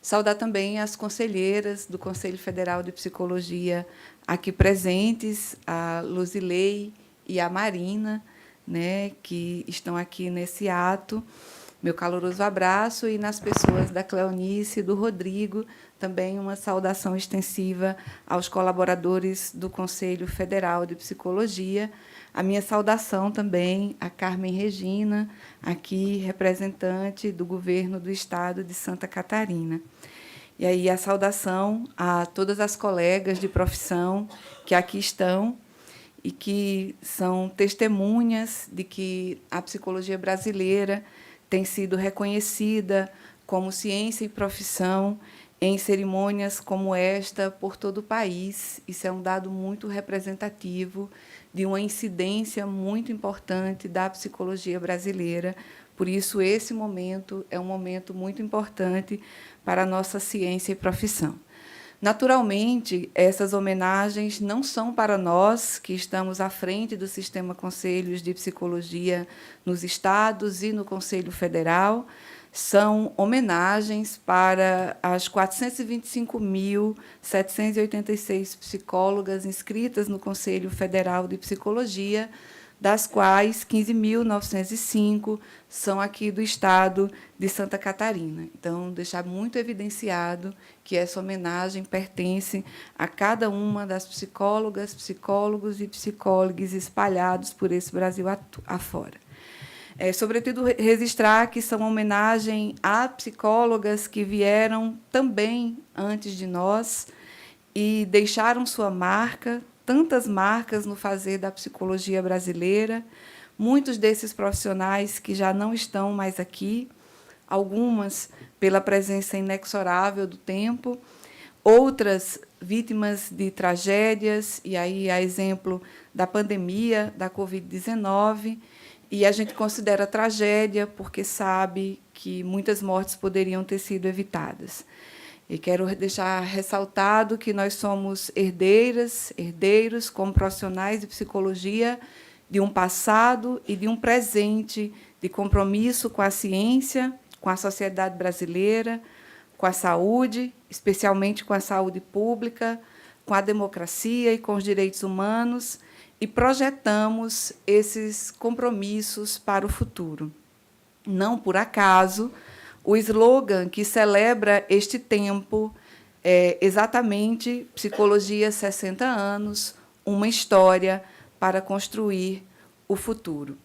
Speaker 6: Saudar também as conselheiras do Conselho Federal de Psicologia aqui presentes, a Luzilei e a Marina, né, que estão aqui nesse ato. Meu caloroso abraço, e nas pessoas da Cleonice e do Rodrigo, também uma saudação extensiva aos colaboradores do Conselho Federal de Psicologia. A minha saudação também a Carmen Regina, aqui representante do governo do Estado de Santa Catarina. E aí a saudação a todas as colegas de profissão que aqui estão e que são testemunhas de que a psicologia brasileira tem sido reconhecida como ciência e profissão em cerimônias como esta por todo o país. Isso é um dado muito representativo de uma incidência muito importante da psicologia brasileira. Por isso, esse momento é um momento muito importante para a nossa ciência e profissão. Naturalmente, essas homenagens não são para nós, que estamos à frente do Sistema Conselhos de Psicologia nos estados e no Conselho Federal, são homenagens para as 425.786 psicólogas inscritas no Conselho Federal de Psicologia, das quais 15.905 são aqui do estado de Santa Catarina. Então, deixar muito evidenciado que essa homenagem pertence a cada uma das psicólogas, psicólogos e psicólogas espalhados por esse Brasil afora. Sobretudo, registrar que são homenagem a psicólogas que vieram também antes de nós e deixaram sua marca, tantas marcas no fazer da psicologia brasileira, muitos desses profissionais que já não estão mais aqui, algumas pela presença inexorável do tempo, outras vítimas de tragédias, e aí a exemplo da pandemia da Covid-19, e a gente considera tragédia porque sabe que muitas mortes poderiam ter sido evitadas. E quero deixar ressaltado que nós somos herdeiros, como profissionais de psicologia, de um passado e de um presente de compromisso com a ciência, com a sociedade brasileira, com a saúde, especialmente com a saúde pública, com a democracia e com os direitos humanos, e projetamos esses compromissos para o futuro. Não por acaso, o slogan que celebra este tempo é exatamente Psicologia 60 anos, uma história para construir o futuro.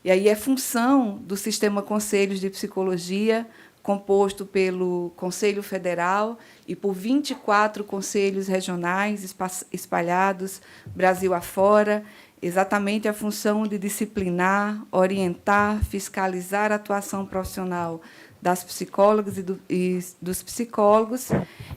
Speaker 6: E aí é função do Sistema Conselhos de Psicologia, composto pelo Conselho Federal e por 24 conselhos regionais espalhados Brasil afora, exatamente a função de disciplinar, orientar, fiscalizar a atuação profissional das psicólogas e dos psicólogos,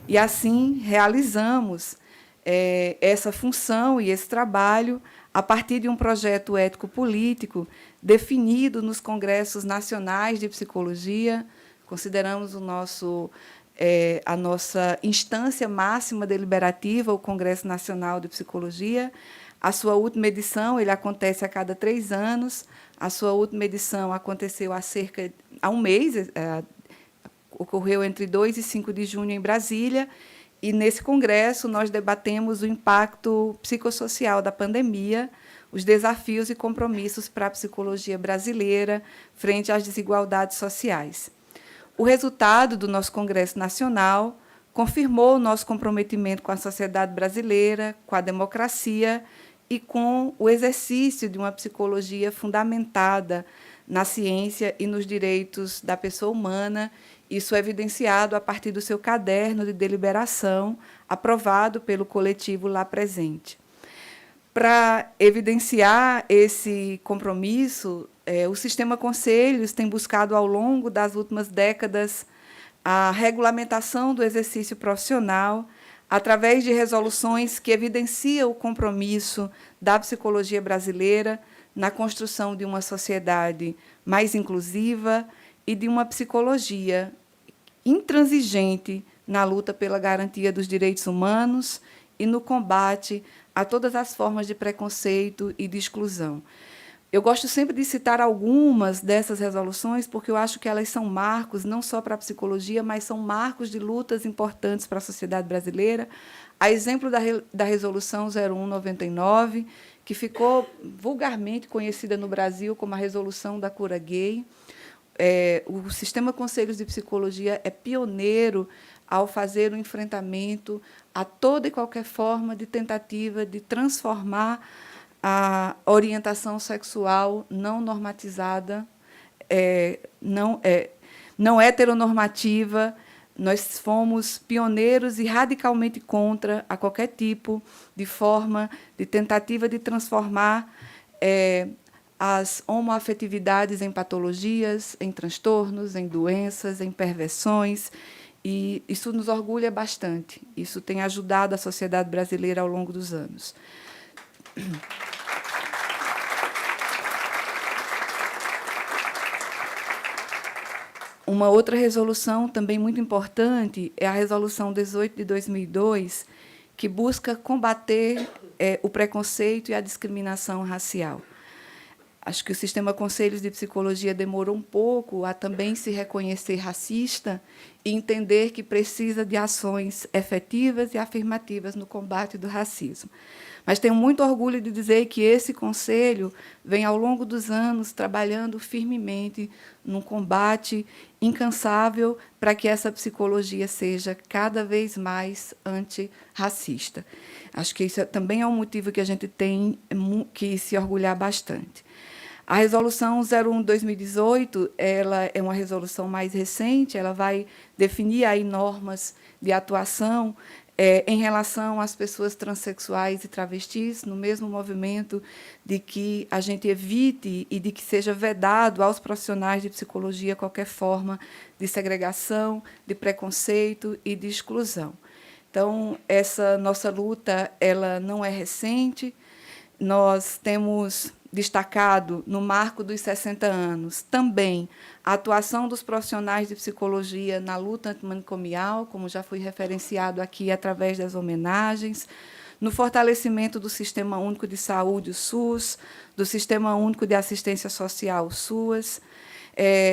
Speaker 6: e assim realizamos essa função e esse trabalho a partir de um projeto ético-político definido nos congressos nacionais de psicologia. Consideramos a nossa instância máxima deliberativa, o Congresso Nacional de Psicologia. A sua última edição, ele acontece a cada 3 anos. A sua última edição aconteceu há um mês, ocorreu entre 2 e 5 de junho em Brasília, e, nesse congresso, nós debatemos o impacto psicossocial da pandemia, os desafios e compromissos para a psicologia brasileira frente às desigualdades sociais. O resultado do nosso Congresso Nacional confirmou o nosso comprometimento com a sociedade brasileira, com a democracia e com o exercício de uma psicologia fundamentada na ciência e nos direitos da pessoa humana. Isso é evidenciado a partir do seu caderno de deliberação, aprovado pelo coletivo lá presente. Para evidenciar esse compromisso, o Sistema Conselhos tem buscado, ao longo das últimas décadas, a regulamentação do exercício profissional, através de resoluções que evidenciam o compromisso da psicologia brasileira na construção de uma sociedade mais inclusiva e de uma psicologia intransigente na luta pela garantia dos direitos humanos e no combate a todas as formas de preconceito e de exclusão. Eu gosto sempre de citar algumas dessas resoluções, porque eu acho que elas são marcos, não só para a psicologia, mas são marcos de lutas importantes para a sociedade brasileira. A exemplo da Resolução 0199, que ficou vulgarmente conhecida no Brasil como a Resolução da Cura Gay. O Sistema Conselhos de Psicologia é pioneiro ao fazer o enfrentamento a toda e qualquer forma de tentativa de transformar a orientação sexual não normatizada, não heteronormativa. Nós fomos pioneiros e radicalmente contra a qualquer tipo de forma de tentativa de transformar as homoafetividades em patologias, em transtornos, em doenças, em perversões. E isso nos orgulha bastante. Isso tem ajudado a sociedade brasileira ao longo dos anos. Uma outra resolução também muito importante é a Resolução 18 de 2002, que busca combater o preconceito e a discriminação racial. Acho que o Sistema Conselhos de Psicologia demorou um pouco a também se reconhecer racista e entender que precisa de ações efetivas e afirmativas no combate do racismo. Mas tenho muito orgulho de dizer que esse conselho vem, ao longo dos anos, trabalhando firmemente num combate incansável para que essa psicologia seja cada vez mais antirracista. Acho que isso também é um motivo que a gente tem que se orgulhar bastante. A Resolução 01/2018, ela é uma resolução mais recente, ela vai definir aí normas de atuação em relação às pessoas transexuais e travestis, no mesmo movimento de que a gente evite e de que seja vedado aos profissionais de psicologia qualquer forma de segregação, de preconceito e de exclusão. Então, essa nossa luta ela não é recente. Nós temos destacado, no marco dos 60 anos, também a atuação dos profissionais de psicologia na luta antimanicomial, como já foi referenciado aqui através das homenagens, no fortalecimento do Sistema Único de Saúde, o SUS, do Sistema Único de Assistência Social, o SUAS.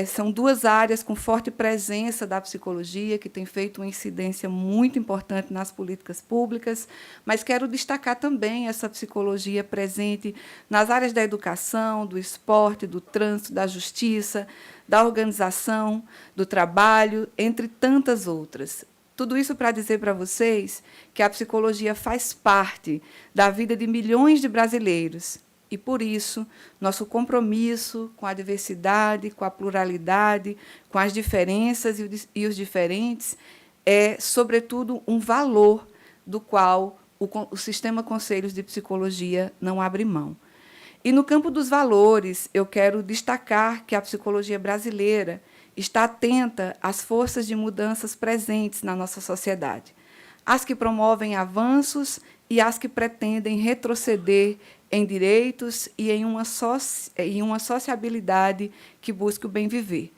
Speaker 6: São duas áreas com forte presença da psicologia, que tem feito uma incidência muito importante nas políticas públicas, mas quero destacar também essa psicologia presente nas áreas da educação, do esporte, do trânsito, da justiça, da organização, do trabalho, entre tantas outras. Tudo isso para dizer para vocês que a psicologia faz parte da vida de milhões de brasileiros. E, por isso, nosso compromisso com a diversidade, com a pluralidade, com as diferenças e os diferentes é, sobretudo, um valor do qual o Sistema Conselhos de Psicologia não abre mão. E, no campo dos valores, eu quero destacar que a psicologia brasileira está atenta às forças de mudanças presentes na nossa sociedade, as que promovem avanços e as que pretendem retroceder em direitos e em uma sociabilidade que busque o bem viver.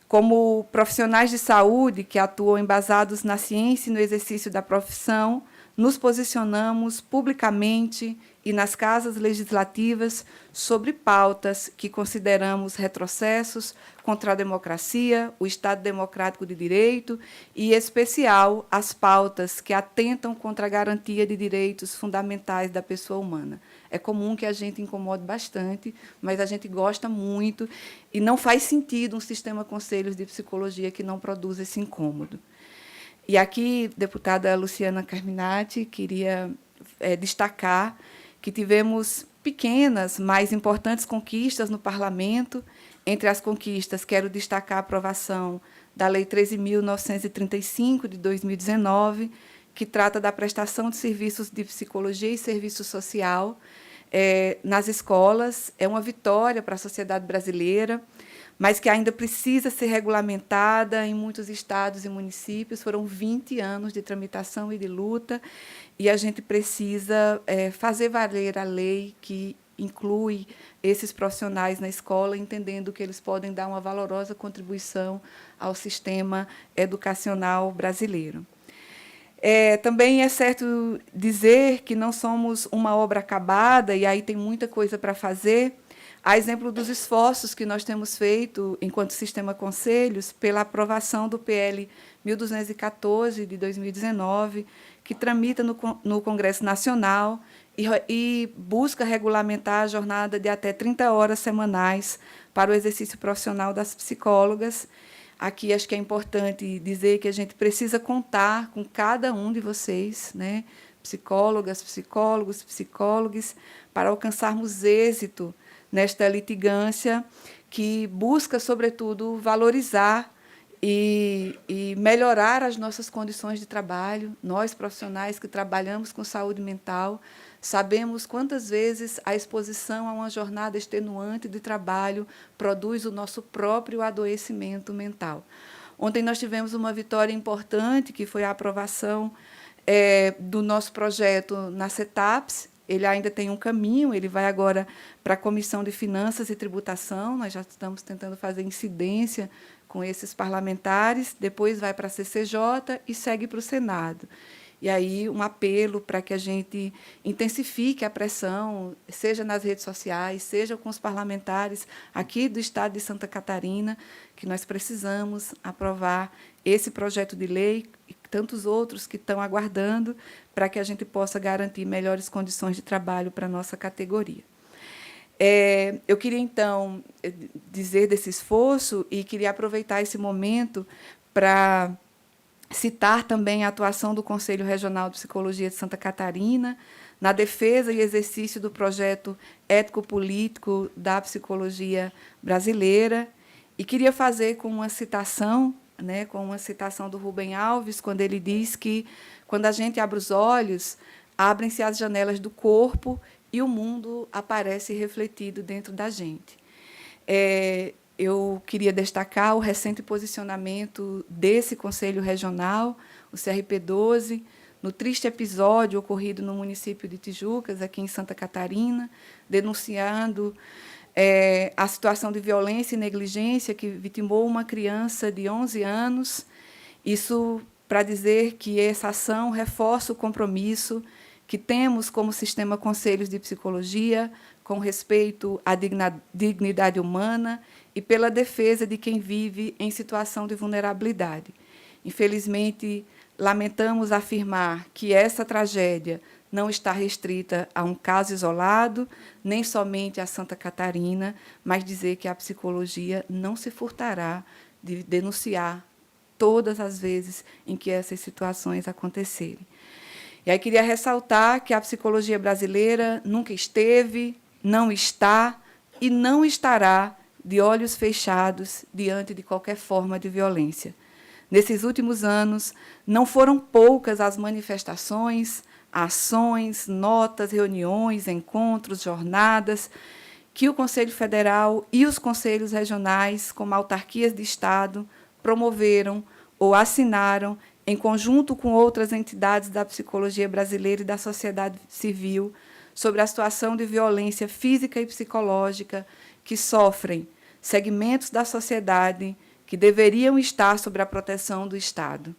Speaker 6: Como profissionais de saúde que atuam embasados na ciência e no exercício da profissão, nos posicionamos publicamente e nas casas legislativas sobre pautas que consideramos retrocessos contra a democracia, o Estado Democrático de Direito e, em especial, as pautas que atentam contra a garantia de direitos fundamentais da pessoa humana. É comum que a gente incomode bastante, mas a gente gosta muito e não faz sentido um sistema conselhos de psicologia que não produza esse incômodo. E aqui, deputada Luciana Carminati, queria destacar que tivemos pequenas, mas importantes conquistas no parlamento. Entre as conquistas, quero destacar a aprovação da Lei 13.935, de 2019, que trata da prestação de serviços de psicologia e serviço social nas escolas. É uma vitória para a sociedade brasileira, mas que ainda precisa ser regulamentada em muitos estados e municípios. Foram 20 anos de tramitação e de luta, e a gente precisa fazer valer a lei que inclui esses profissionais na escola, entendendo que eles podem dar uma valorosa contribuição ao sistema educacional brasileiro. Também é certo dizer que não somos uma obra acabada, e aí tem muita coisa para fazer. A exemplo dos esforços que nós temos feito, enquanto Sistema Conselhos, pela aprovação do PL 1214, de 2019, que tramita no Congresso Nacional e busca regulamentar a jornada de até 30 horas semanais para o exercício profissional das psicólogas. Aqui acho que é importante dizer que a gente precisa contar com cada um de vocês, né? Psicólogas, psicólogos, psicólogas, para alcançarmos êxito nesta litigância que busca, sobretudo, valorizar e melhorar as nossas condições de trabalho. Nós, profissionais que trabalhamos com saúde mental, sabemos quantas vezes a exposição a uma jornada extenuante de trabalho produz o nosso próprio adoecimento mental. Ontem nós tivemos uma vitória importante, que foi a aprovação do nosso projeto na CETAPS. Ele ainda tem um caminho, ele vai agora para a Comissão de Finanças e Tributação, nós já estamos tentando fazer incidência com esses parlamentares, depois vai para a CCJ e segue para o Senado. E aí um apelo para que a gente intensifique a pressão, seja nas redes sociais, seja com os parlamentares aqui do Estado de Santa Catarina, que nós precisamos aprovar esse projeto de lei e tantos outros que estão aguardando para que a gente possa garantir melhores condições de trabalho para a nossa categoria. Eu queria, então, dizer desse esforço e queria aproveitar esse momento para citar também a atuação do Conselho Regional de Psicologia de Santa Catarina na defesa e exercício do projeto ético-político da psicologia brasileira. E queria fazer com uma citação do Rubem Alves, quando ele diz que, quando a gente abre os olhos, abrem-se as janelas do corpo e o mundo aparece refletido dentro da gente. Eu queria destacar o recente posicionamento desse Conselho Regional, o CRP12, no triste episódio ocorrido no município de Tijucas, aqui em Santa Catarina, denunciando a situação de violência e negligência que vitimou uma criança de 11 anos. Isso para dizer que essa ação reforça o compromisso que temos como Sistema Conselhos de Psicologia com respeito à dignidade humana e pela defesa de quem vive em situação de vulnerabilidade. Infelizmente, lamentamos afirmar que essa tragédia não está restrita a um caso isolado, nem somente a Santa Catarina, mas dizer que a psicologia não se furtará de denunciar todas as vezes em que essas situações acontecerem. E aí queria ressaltar que a psicologia brasileira nunca esteve, não está e não estará de olhos fechados diante de qualquer forma de violência. Nesses últimos anos, não foram poucas as manifestações, ações, notas, reuniões, encontros, jornadas, que o Conselho Federal e os conselhos regionais, como autarquias de Estado, promoveram ou assinaram, em conjunto com outras entidades da psicologia brasileira e da sociedade civil, sobre a situação de violência física e psicológica que sofrem segmentos da sociedade que deveriam estar sob a proteção do Estado.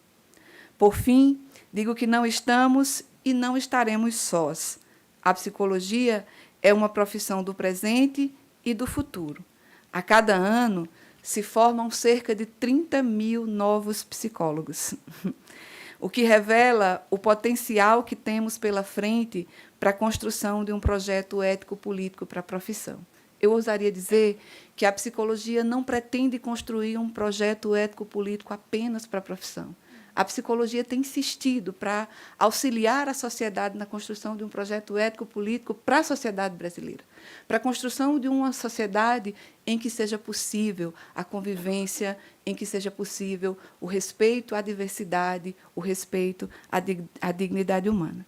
Speaker 6: Por fim, digo que não estamos e não estaremos sós. A psicologia é uma profissão do presente e do futuro. A cada ano, se formam cerca de 30 mil novos psicólogos, o que revela o potencial que temos pela frente para a construção de um projeto ético-político para a profissão. Eu ousaria dizer que a psicologia não pretende construir um projeto ético-político apenas para a profissão. A psicologia tem insistido para auxiliar a sociedade na construção de um projeto ético-político para a sociedade brasileira, para a construção de uma sociedade em que seja possível a convivência, em que seja possível o respeito à diversidade, o respeito à dignidade humana.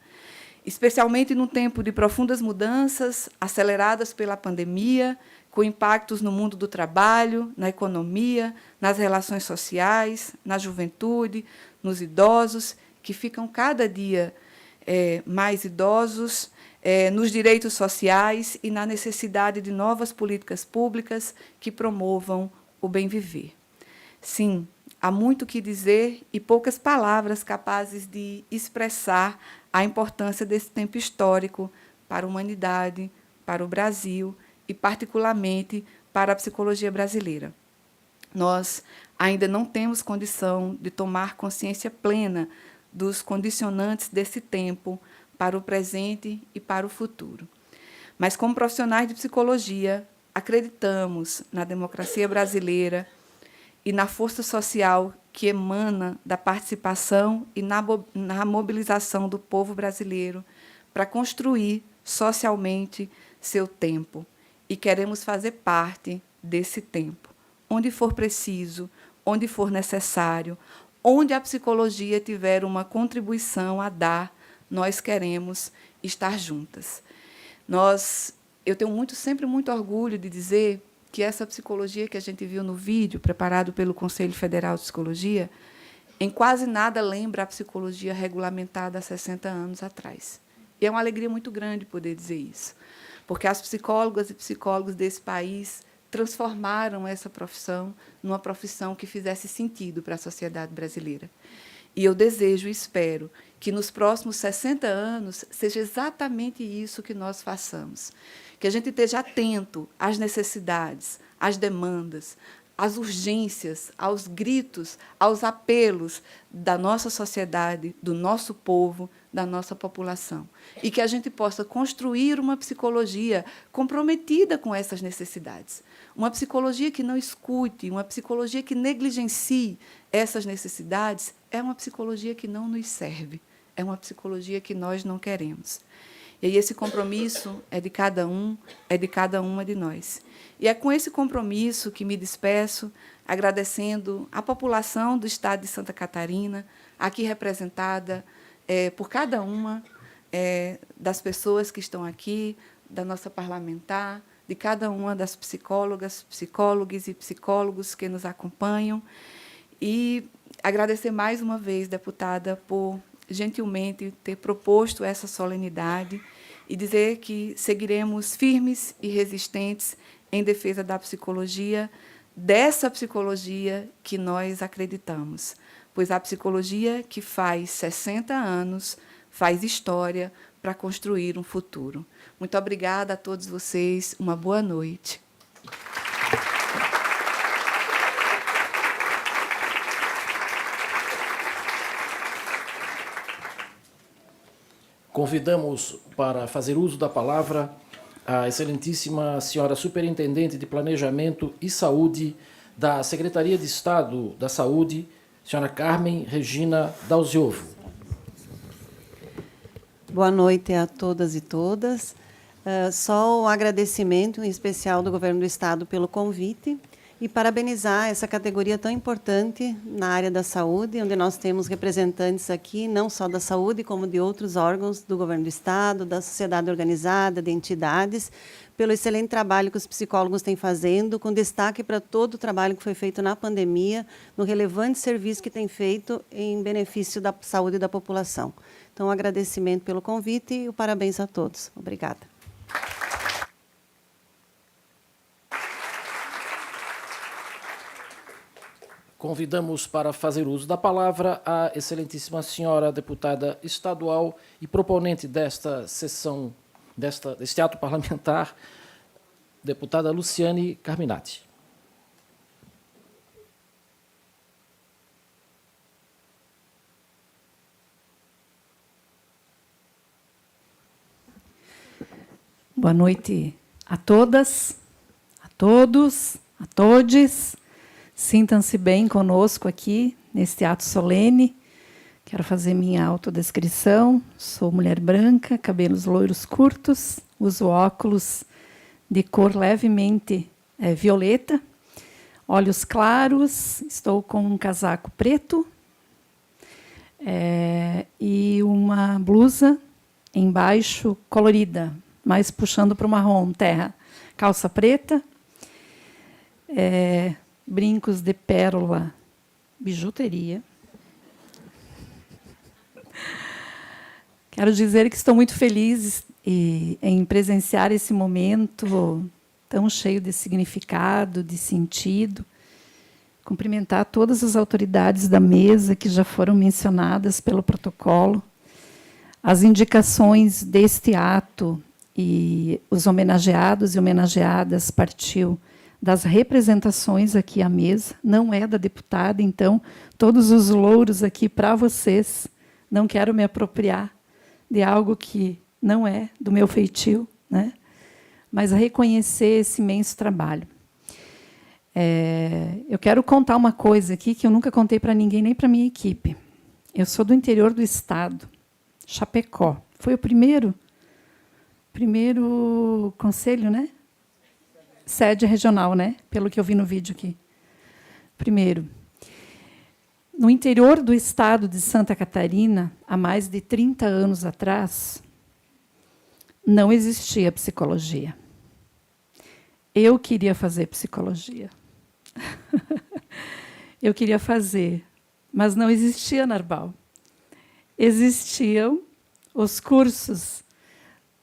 Speaker 6: Especialmente num tempo de profundas mudanças, aceleradas pela pandemia, com impactos no mundo do trabalho, na economia, nas relações sociais, na juventude, nos idosos, que ficam cada dia mais idosos, nos direitos sociais e na necessidade de novas políticas públicas que promovam o bem-viver. Sim, há muito o que dizer e poucas palavras capazes de expressar a importância desse tempo histórico para a humanidade, para o Brasil e, particularmente, para a psicologia brasileira. Nós ainda não temos condição de tomar consciência plena dos condicionantes desse tempo para o presente e para o futuro. Mas, como profissionais de psicologia, acreditamos na democracia brasileira e na força social que emana da participação e na mobilização do povo brasileiro para construir socialmente seu tempo. E queremos fazer parte desse tempo, onde for preciso, onde for necessário, onde a psicologia tiver uma contribuição a dar, nós queremos estar juntas. Eu tenho sempre muito orgulho de dizer que essa psicologia que a gente viu no vídeo, preparado pelo Conselho Federal de Psicologia, em quase nada lembra a psicologia regulamentada há 60 anos atrás. E é uma alegria muito grande poder dizer isso, porque as psicólogas e psicólogos desse país transformaram essa profissão numa profissão que fizesse sentido para a sociedade brasileira. E eu desejo e espero que, nos próximos 60 anos, seja exatamente isso que nós façamos. Que a gente esteja atento às necessidades, às demandas, às urgências, aos gritos, aos apelos da nossa sociedade, do nosso povo, da nossa população. E que a gente possa construir uma psicologia comprometida com essas necessidades. Uma psicologia que não escute, uma psicologia que negligencie essas necessidades, é uma psicologia que não nos serve, é uma psicologia que nós não queremos. E aí esse compromisso é de cada um, é de cada uma de nós. E é com esse compromisso que me despeço, agradecendo a população do Estado de Santa Catarina, aqui representada por cada uma das pessoas que estão aqui, da nossa parlamentar, de cada uma das psicólogas, psicólogos e psicólogos que nos acompanham. E agradecer mais uma vez, deputada, por gentilmente ter proposto essa solenidade e dizer que seguiremos firmes e resistentes em defesa da psicologia, dessa psicologia que nós acreditamos, pois a psicologia que faz 60 anos faz história para construir um futuro. Muito obrigada a todos vocês, uma boa noite.
Speaker 1: Convidamos para fazer uso da palavra a excelentíssima senhora Superintendente de Planejamento e Saúde da Secretaria de Estado da Saúde, senhora Carmen Regina Dalziovo.
Speaker 7: Boa noite a todas e todas. Só um agradecimento em especial do Governo do Estado pelo convite e parabenizar essa categoria tão importante na área da saúde, onde nós temos representantes aqui, não só da saúde, como de outros órgãos do Governo do Estado, da sociedade organizada, de entidades, pelo excelente trabalho que os psicólogos têm fazendo, com destaque para todo o trabalho que foi feito na pandemia, no relevante serviço que tem feito em benefício da saúde da população. Então, um agradecimento pelo convite e o parabéns a todos. Obrigada.
Speaker 1: Convidamos para fazer uso da palavra a excelentíssima senhora deputada estadual e proponente desta sessão, deste ato parlamentar, deputada Luciane Carminati.
Speaker 8: Boa noite a todas, a todos, a todes. Sintam-se bem conosco aqui, neste ato solene. Quero fazer minha autodescrição. Sou mulher branca, cabelos loiros curtos, uso óculos de cor levemente violeta, olhos claros, estou com um casaco preto e uma blusa embaixo colorida, mais puxando para o marrom, terra. Calça preta, brincos de pérola, bijuteria. Quero dizer que estou muito feliz em presenciar esse momento tão cheio de significado, de sentido. Cumprimentar todas as autoridades da mesa que já foram mencionadas pelo protocolo. As indicações deste ato E os homenageados e homenageadas partiu das representações aqui à mesa, não é da deputada, então, todos os louros aqui para vocês. Não quero me apropriar de algo que não é do meu feitio, né? Mas reconhecer esse imenso trabalho. Eu quero contar uma coisa aqui que eu nunca contei para ninguém, nem para minha equipe. Eu sou do interior do estado, Chapecó. Foi o primeiro conselho, né? Sede regional, né? Pelo que eu vi no vídeo aqui. Primeiro. No interior do estado de Santa Catarina, há mais de 30 anos atrás, não existia psicologia. Eu queria fazer psicologia. Eu queria fazer, mas não existia Narbal. Existiam os cursos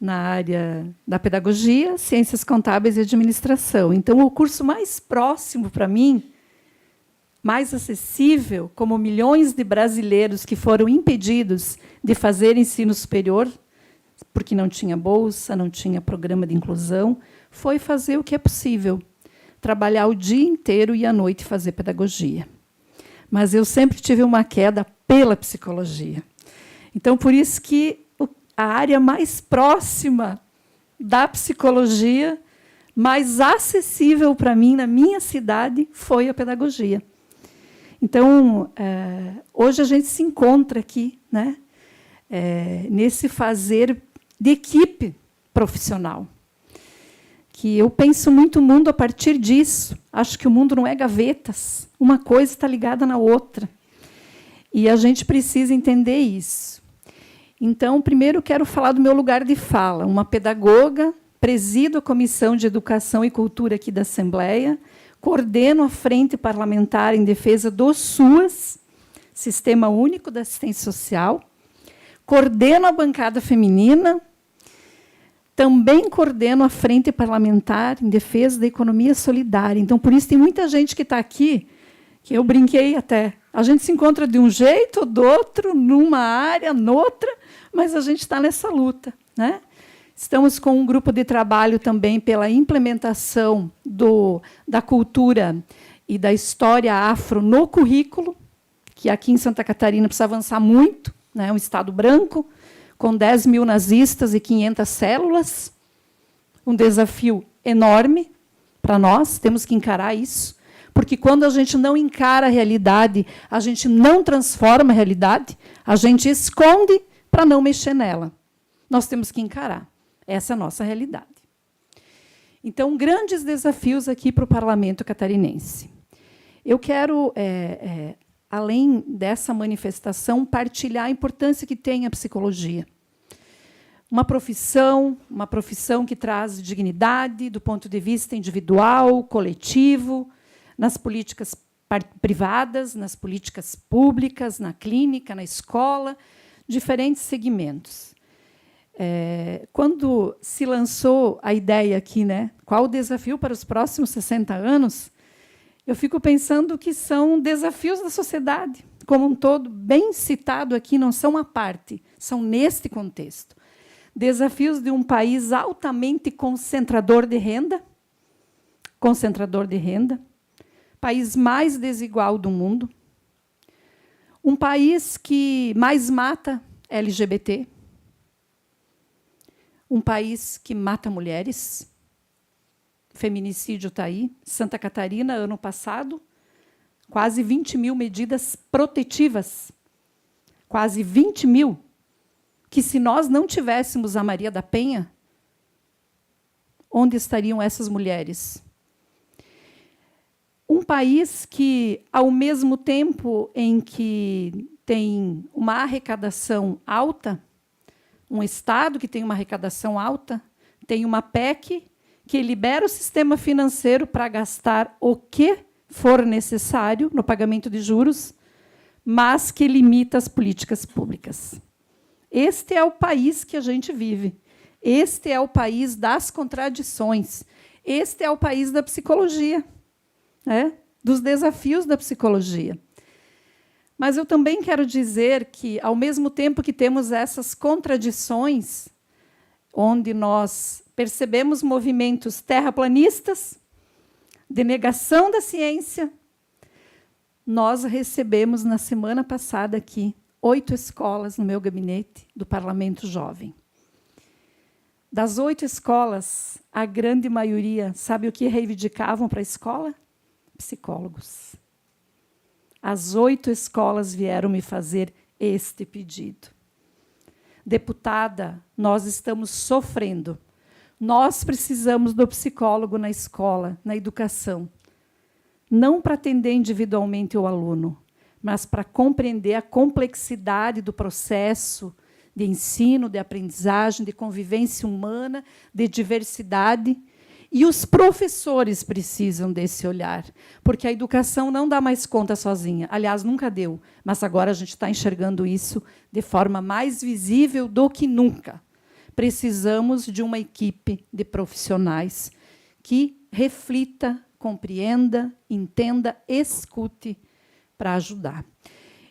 Speaker 8: na área da pedagogia, ciências contábeis e administração. Então, o curso mais próximo para mim, mais acessível, como milhões de brasileiros que foram impedidos de fazer ensino superior, porque não tinha bolsa, não tinha programa de inclusão, foi fazer o que é possível, trabalhar o dia inteiro e à noite fazer pedagogia. Mas eu sempre tive uma queda pela psicologia. Então, por isso que a área mais próxima da psicologia, mais acessível para mim, na minha cidade, foi a pedagogia. Então, hoje a gente se encontra aqui, né, nesse fazer de equipe profissional. Que eu penso muito o mundo a partir disso. Acho que o mundo não é gavetas. Uma coisa está ligada na outra. E a gente precisa entender isso. Então, primeiro, quero falar do meu lugar de fala. Uma pedagoga, presido a Comissão de Educação e Cultura aqui da Assembleia, coordeno a Frente Parlamentar em Defesa do SUAS, Sistema Único da Assistência Social, coordeno a bancada feminina, também coordeno a Frente Parlamentar em Defesa da Economia Solidária. Então, por isso, tem muita gente que está aqui, que eu brinquei até. A gente se encontra de um jeito ou do outro, numa área, noutra, mas a gente está nessa luta, né? Estamos com um grupo de trabalho também pela implementação da cultura e da história afro no currículo, que aqui em Santa Catarina precisa avançar muito, né? Um estado branco, com 10 mil nazistas e 500 células. Um desafio enorme para nós, temos que encarar isso, porque quando a gente não encara a realidade, a gente não transforma a realidade, a gente esconde para não mexer nela. Nós temos que encarar. Essa é a nossa realidade. Então, grandes desafios aqui para o parlamento catarinense. Eu quero, além dessa manifestação, partilhar a importância que tem a psicologia. Uma profissão que traz dignidade do ponto de vista individual, coletivo, nas políticas privadas, nas políticas públicas, na clínica, na escola, diferentes segmentos. Quando se lançou a ideia aqui, né, qual o desafio para os próximos 60 anos, eu fico pensando que são desafios da sociedade, como um todo, bem citado aqui, não são à parte, são neste contexto. Desafios de um país altamente concentrador de renda, país mais desigual do mundo, um país que mais mata LGBT, um país que mata mulheres, feminicídio está aí. Santa Catarina, ano passado, quase 20 mil medidas protetivas, quase 20 mil, que se nós não tivéssemos a Maria da Penha, onde estariam essas mulheres? Um país que, ao mesmo tempo em que tem uma arrecadação alta, um Estado que tem uma arrecadação alta, tem uma PEC que libera o sistema financeiro para gastar o que for necessário no pagamento de juros, mas que limita as políticas públicas. Este é o país que a gente vive. Este é o país das contradições. Este é o país da psicologia, né? Dos desafios da psicologia. Mas eu também quero dizer que, ao mesmo tempo que temos essas contradições, onde nós percebemos movimentos terraplanistas, de negação da ciência. Nós recebemos, na semana passada aqui, 8 escolas no meu gabinete do Parlamento Jovem. Das 8 escolas, a grande maioria, sabe o que reivindicavam para a escola? Psicólogos. As 8 escolas vieram me fazer este pedido. Deputada, nós estamos sofrendo. Nós precisamos do psicólogo na escola, na educação. Não para atender individualmente o aluno, mas para compreender a complexidade do processo de ensino, de aprendizagem, de convivência humana, de diversidade. E os professores precisam desse olhar, porque a educação não dá mais conta sozinha. Aliás, nunca deu, mas agora a gente está enxergando isso de forma mais visível do que nunca. Precisamos de uma equipe de profissionais que reflita, compreenda, entenda, escute para ajudar.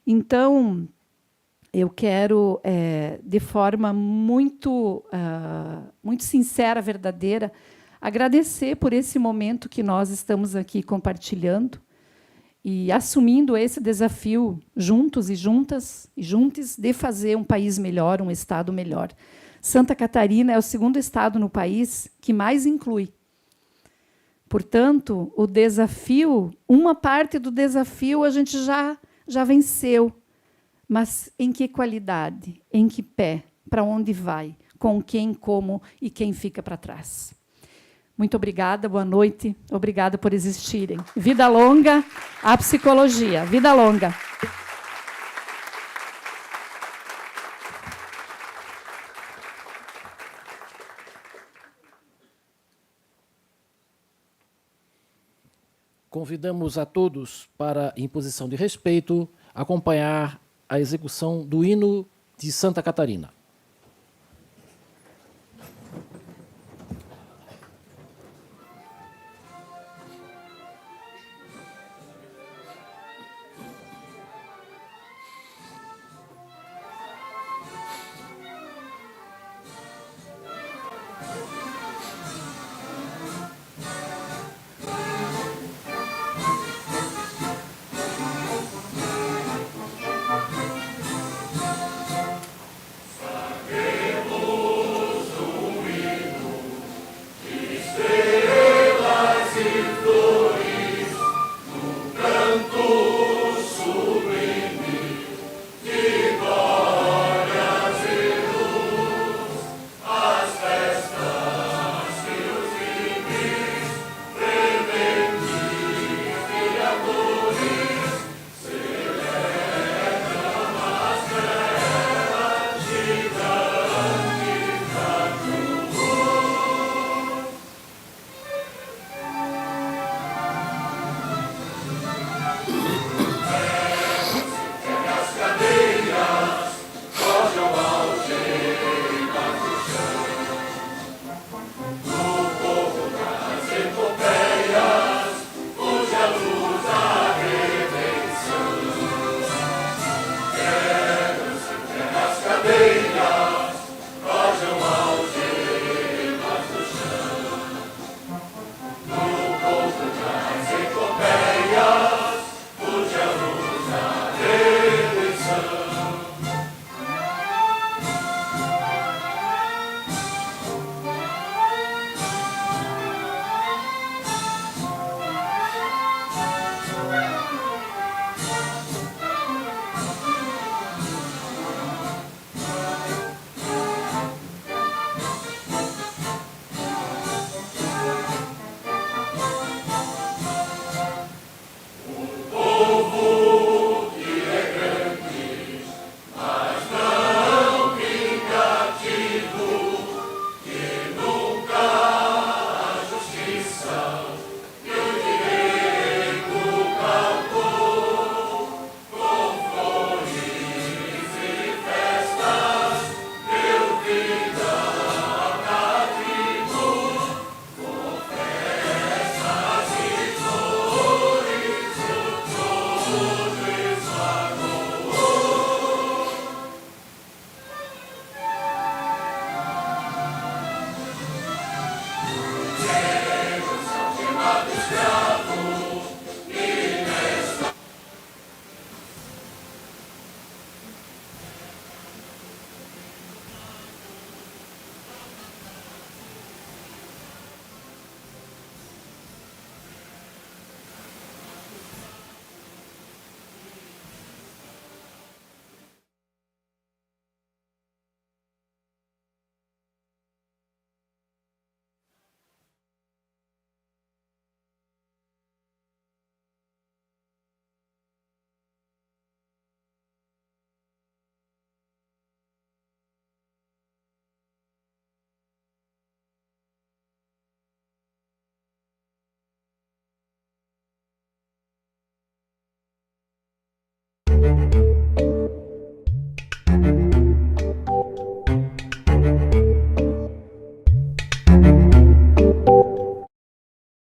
Speaker 8: Então, eu quero, de forma muito sincera, verdadeira, agradecer por esse momento que nós estamos aqui compartilhando e assumindo esse desafio juntos e juntas e juntos de fazer um país melhor, um estado melhor. Santa Catarina é o 2º estado no país que mais inclui. Portanto, o desafio, uma parte do desafio a gente já venceu. Mas em que qualidade? Em que pé? Para onde vai? Com quem, como e quem fica para trás? Muito obrigada, boa noite. Obrigada por existirem. Vida longa à psicologia. Vida longa.
Speaker 1: Convidamos a todos para, em posição de respeito, acompanhar a execução do hino de Santa Catarina.